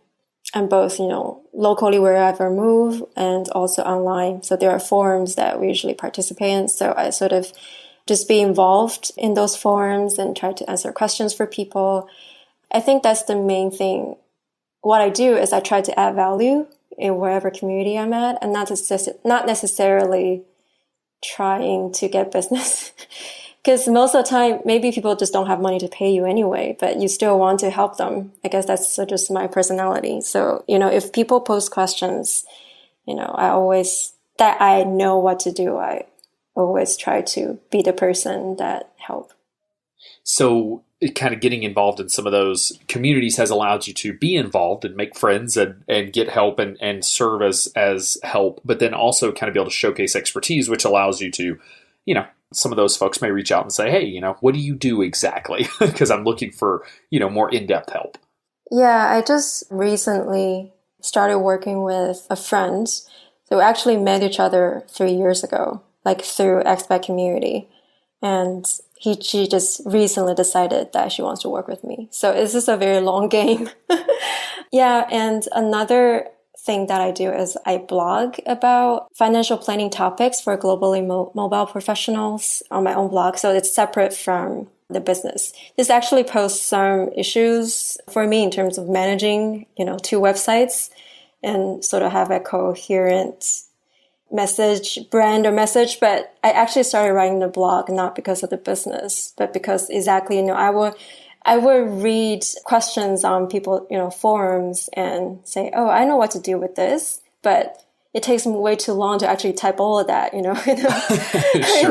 and both, locally wherever I move and also online. So there are forums that we usually participate in. So I sort of just be involved in those forums and try to answer questions for people. I think that's the main thing. What I do is I try to add value in wherever community I'm at, and not necessarily trying to get business. Because most of the time, maybe people just don't have money to pay you anyway, but you still want to help them. I guess that's just my personality. So, if people post questions, that I know what to do, I always try to be the person that help. So kind of getting involved in some of those communities has allowed you to be involved and make friends and get help and serve as help, but then also kind of be able to showcase expertise, which allows you to, some of those folks may reach out and say, hey, what do you do exactly? Because I'm looking for, more in-depth help. Yeah, I just recently started working with a friend. So we actually met each other 3 years ago, like through expat community. And she just recently decided that she wants to work with me. So this is a very long game. Yeah, and another thing that I do is I blog about financial planning topics for globally mobile professionals on my own blog. So it's separate from the business. This actually posts some issues for me in terms of managing, 2 websites and sort of have a coherent brand or message. But I actually started writing the blog not because of the business, but because exactly, I would read questions on people, forums and say, oh, I know what to do with this, but it takes me way too long to actually type all of that, in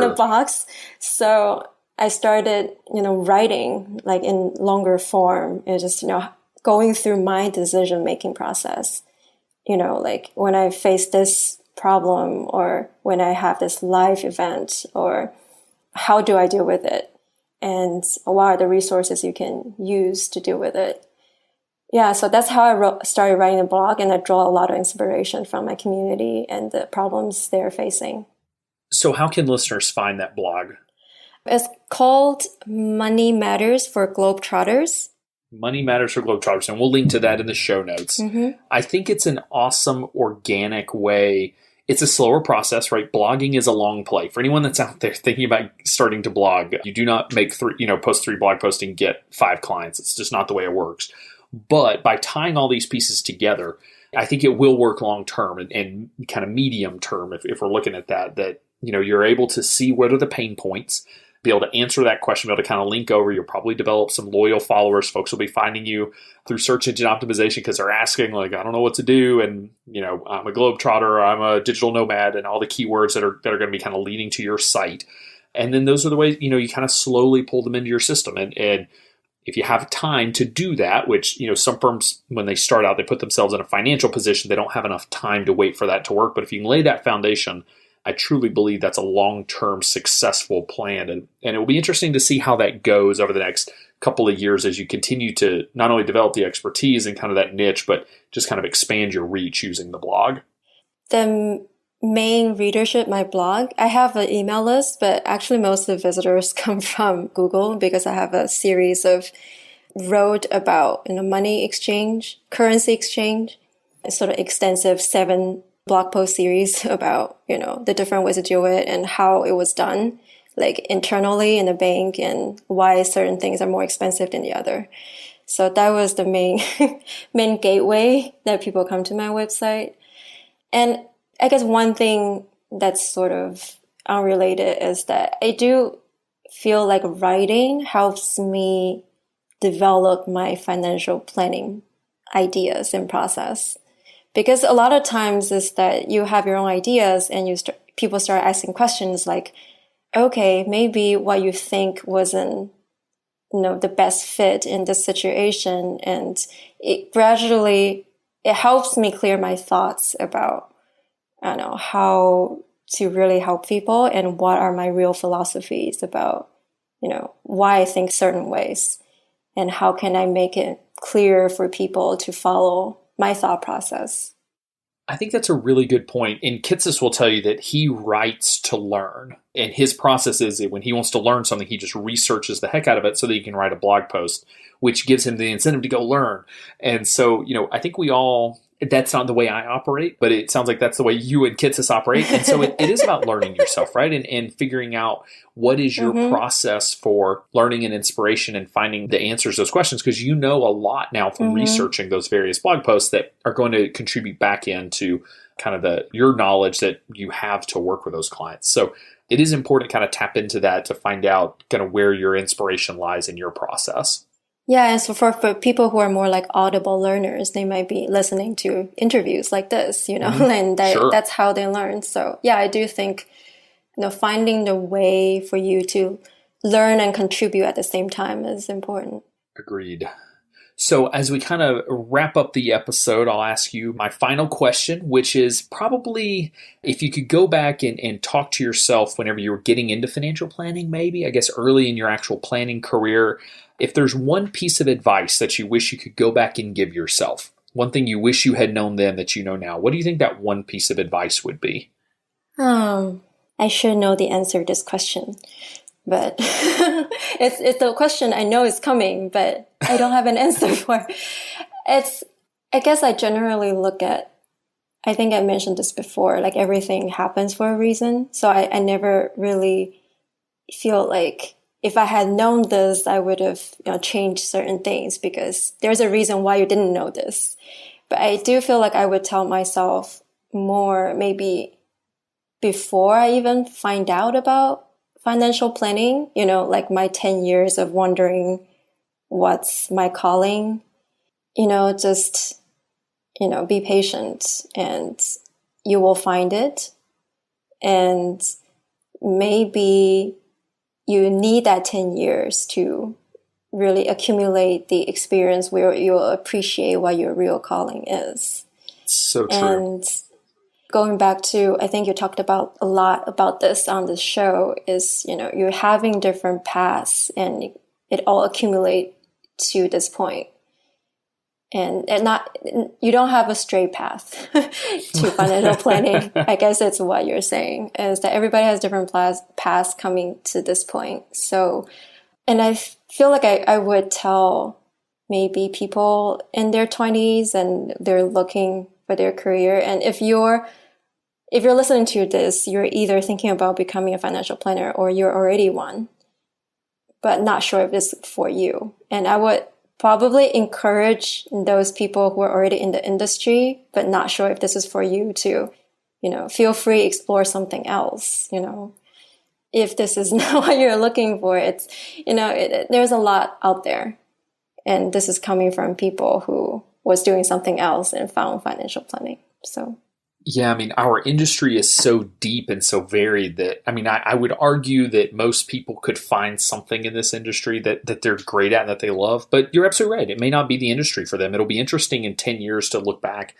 a box. So I started, writing like in longer form and just, going through my decision-making process, like when I face this problem or when I have this live event, or how do I deal with it? And what are the resources you can use to deal with it? Yeah, so that's how I started writing a blog, and I draw a lot of inspiration from my community and the problems they're facing. So how can listeners find that blog? It's called Money Matters for Globetrotters. Money Matters for Globetrotters, and we'll link to that in the show notes. Mm-hmm. I think it's an awesome, organic way. It's a slower process, right? Blogging is a long play. For anyone that's out there thinking about starting to blog, you do not make post 3 blog posts and get 5 clients. It's just not the way it works. But by tying all these pieces together, I think it will work long term and kind of medium term, if we're looking at that, you're able to see what are the pain points, be able to answer that question, be able to kind of link over. You'll probably develop some loyal followers. Folks will be finding you through search engine optimization because they're asking, like, I don't know what to do. And, I'm a globetrotter, or I'm a digital nomad, and all the keywords that are going to be kind of leading to your site. And then those are the ways, you kind of slowly pull them into your system. And if you have time to do that, which, some firms, when they start out, they put themselves in a financial position. They don't have enough time to wait for that to work. But if you can lay that foundation, I truly believe that's a long-term successful plan. And it will be interesting to see how that goes over the next couple of years as you continue to not only develop the expertise and kind of that niche, but just kind of expand your reach using the blog. The main readership, my blog, I have an email list, but actually most of the visitors come from Google because I have a series of wrote about money exchange, currency exchange, a sort of extensive 7 blog post series about, the different ways to do it and how it was done, like internally in the bank, and why certain things are more expensive than the other. So that was the main gateway that people come to my website. And I guess one thing that's sort of unrelated is that I do feel like writing helps me develop my financial planning ideas and process. Because a lot of times is that you have your own ideas and people start asking questions like, okay, maybe what you think wasn't, the best fit in this situation. And it helps me clear my thoughts about, how to really help people and what are my real philosophies about, why I think certain ways and how can I make it clear for people to follow my thought process. I think that's a really good point. And Kitsis will tell you that he writes to learn. And his process is that when he wants to learn something, he just researches the heck out of it so that he can write a blog post, which gives him the incentive to go learn. And so, I think that's not the way I operate, but it sounds like that's the way you and Kitsis operate. And so it is about learning yourself, right? And figuring out what is your process for learning and inspiration and finding the answers to those questions, because you know a lot now from researching those various blog posts that are going to contribute back into kind of your knowledge that you have to work with those clients. So it is important to kind of tap into that to find out kind of where your inspiration lies in your process. Yeah, and so for people who are more like audible learners, they might be listening to interviews like this, and that's how they learn. So yeah, I do think, finding the way for you to learn and contribute at the same time is important. Agreed. So as we kind of wrap up the episode, I'll ask you my final question, which is probably if you could go back and talk to yourself whenever you were getting into financial planning, maybe, I guess, early in your actual planning career, if there's one piece of advice that you wish you could go back and give yourself, one thing you wish you had known then that you know now, what do you think that one piece of advice would be? I should know the answer to this question, but it's the question I know is coming, but I don't have an answer for. I guess I generally look at, I think I mentioned this before, like everything happens for a reason. So I never really feel like if I had known this, I would have changed certain things because there's a reason why you didn't know this. But I do feel like I would tell myself more maybe before I even find out about financial planning, like my 10 years of wondering what's my calling, just, be patient and you will find it. And maybe you need that 10 years to really accumulate the experience where you'll appreciate what your real calling is. So true. And going back to, I think you talked about a lot about this on the show, is, you're having different paths and it all accumulate to this point. And you don't have a straight path to financial planning. I guess it's what you're saying, is that everybody has different paths coming to this point. So, and I feel like I would tell maybe people in their 20s and they're looking for their career. And if you're listening to this, you're either thinking about becoming a financial planner or you're already one, but not sure if it's for you. And I would probably encourage those people who are already in the industry, but not sure if this is for you to, feel free to explore something else, if this is not what you're looking for. It's, there's a lot out there. And this is coming from people who was doing something else and found financial planning. So. Yeah, our industry is so deep and so varied that, I would argue that most people could find something in this industry that they're great at and that they love. But you're absolutely right. It may not be the industry for them. It'll be interesting in 10 years to look back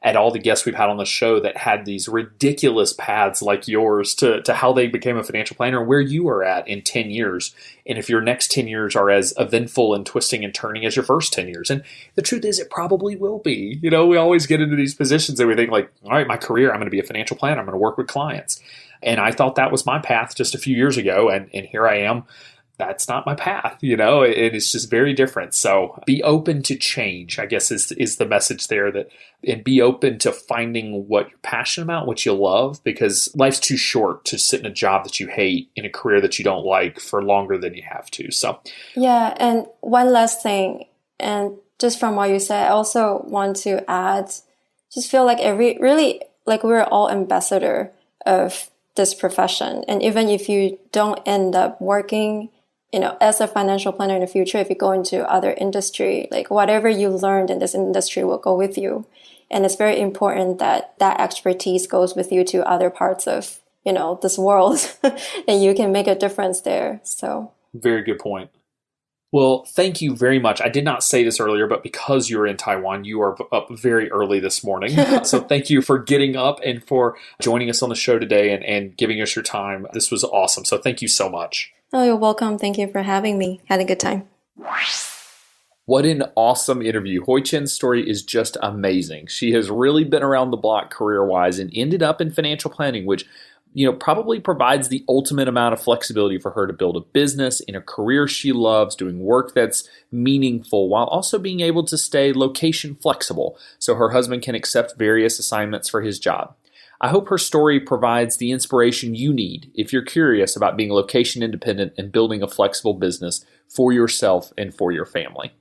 at all the guests we've had on the show that had these ridiculous paths like yours to how they became a financial planner and where you are at in 10 years. And if your next 10 years are as eventful and twisting and turning as your first 10 years. And the truth is, it probably will be. We always get into these positions and we think like, all right, my career, I'm going to be a financial planner. I'm going to work with clients. And I thought that was my path just a few years ago. And here I am. That's not my path, it's just very different. So be open to change, I guess is the message there, and be open to finding what you're passionate about, what you love, because life's too short to sit in a job that you hate in a career that you don't like for longer than you have to. So, yeah. And one last thing, and just from what you said, I also want to add, just feel like we're all ambassador of this profession. And even if you don't end up working as a financial planner in the future, if you go into other industry, like whatever you learned in this industry will go with you. And it's very important that expertise goes with you to other parts of, this world and you can make a difference there. So. Very good point. Well, thank you very much. I did not say this earlier, but because you're in Taiwan, you are up very early this morning. So thank you for getting up and for joining us on the show today and giving us your time. This was awesome. So thank you so much. Oh, you're welcome. Thank you for having me. Had a good time. What an awesome interview. Hui-chin's story is just amazing. She has really been around the block career-wise and ended up in financial planning, which probably provides the ultimate amount of flexibility for her to build a business in a career she loves, doing work that's meaningful, while also being able to stay location flexible so her husband can accept various assignments for his job. I hope her story provides the inspiration you need if you're curious about being location independent and building a flexible business for yourself and for your family.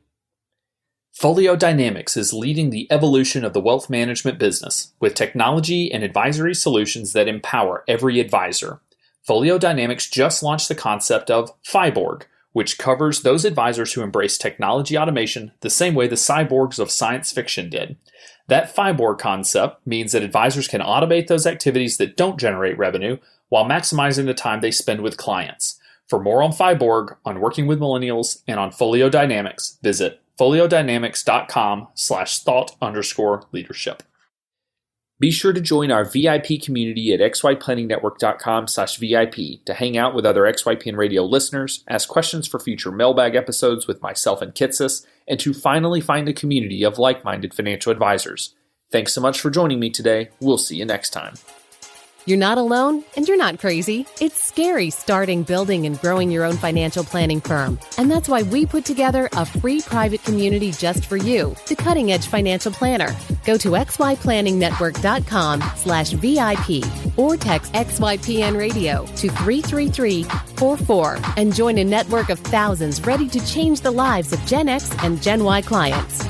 Folio Dynamics is leading the evolution of the wealth management business with technology and advisory solutions that empower every advisor. Folio Dynamics just launched the concept of Phiborg, which covers those advisors who embrace technology automation the same way the cyborgs of science fiction did. That Phiborg concept means that advisors can automate those activities that don't generate revenue while maximizing the time they spend with clients. For more on Phiborg, on working with millennials, and on Folio Dynamics, visit foliodynamics.com/thought_leadership. Be sure to join our VIP community at XYPlanningnetwork.com/VIP to hang out with other XYPN radio listeners, ask questions for future mailbag episodes with myself and Kitsis, and to finally find a community of like-minded financial advisors. Thanks so much for joining me today. We'll see you next time. You're not alone, and you're not crazy. It's scary starting, building, and growing your own financial planning firm. And that's why we put together a free private community just for you, the Cutting Edge Financial Planner. Go to XYPlanningnetwork.com/VIP or text XYPN Radio to 33344 and join a network of thousands ready to change the lives of Gen X and Gen Y clients.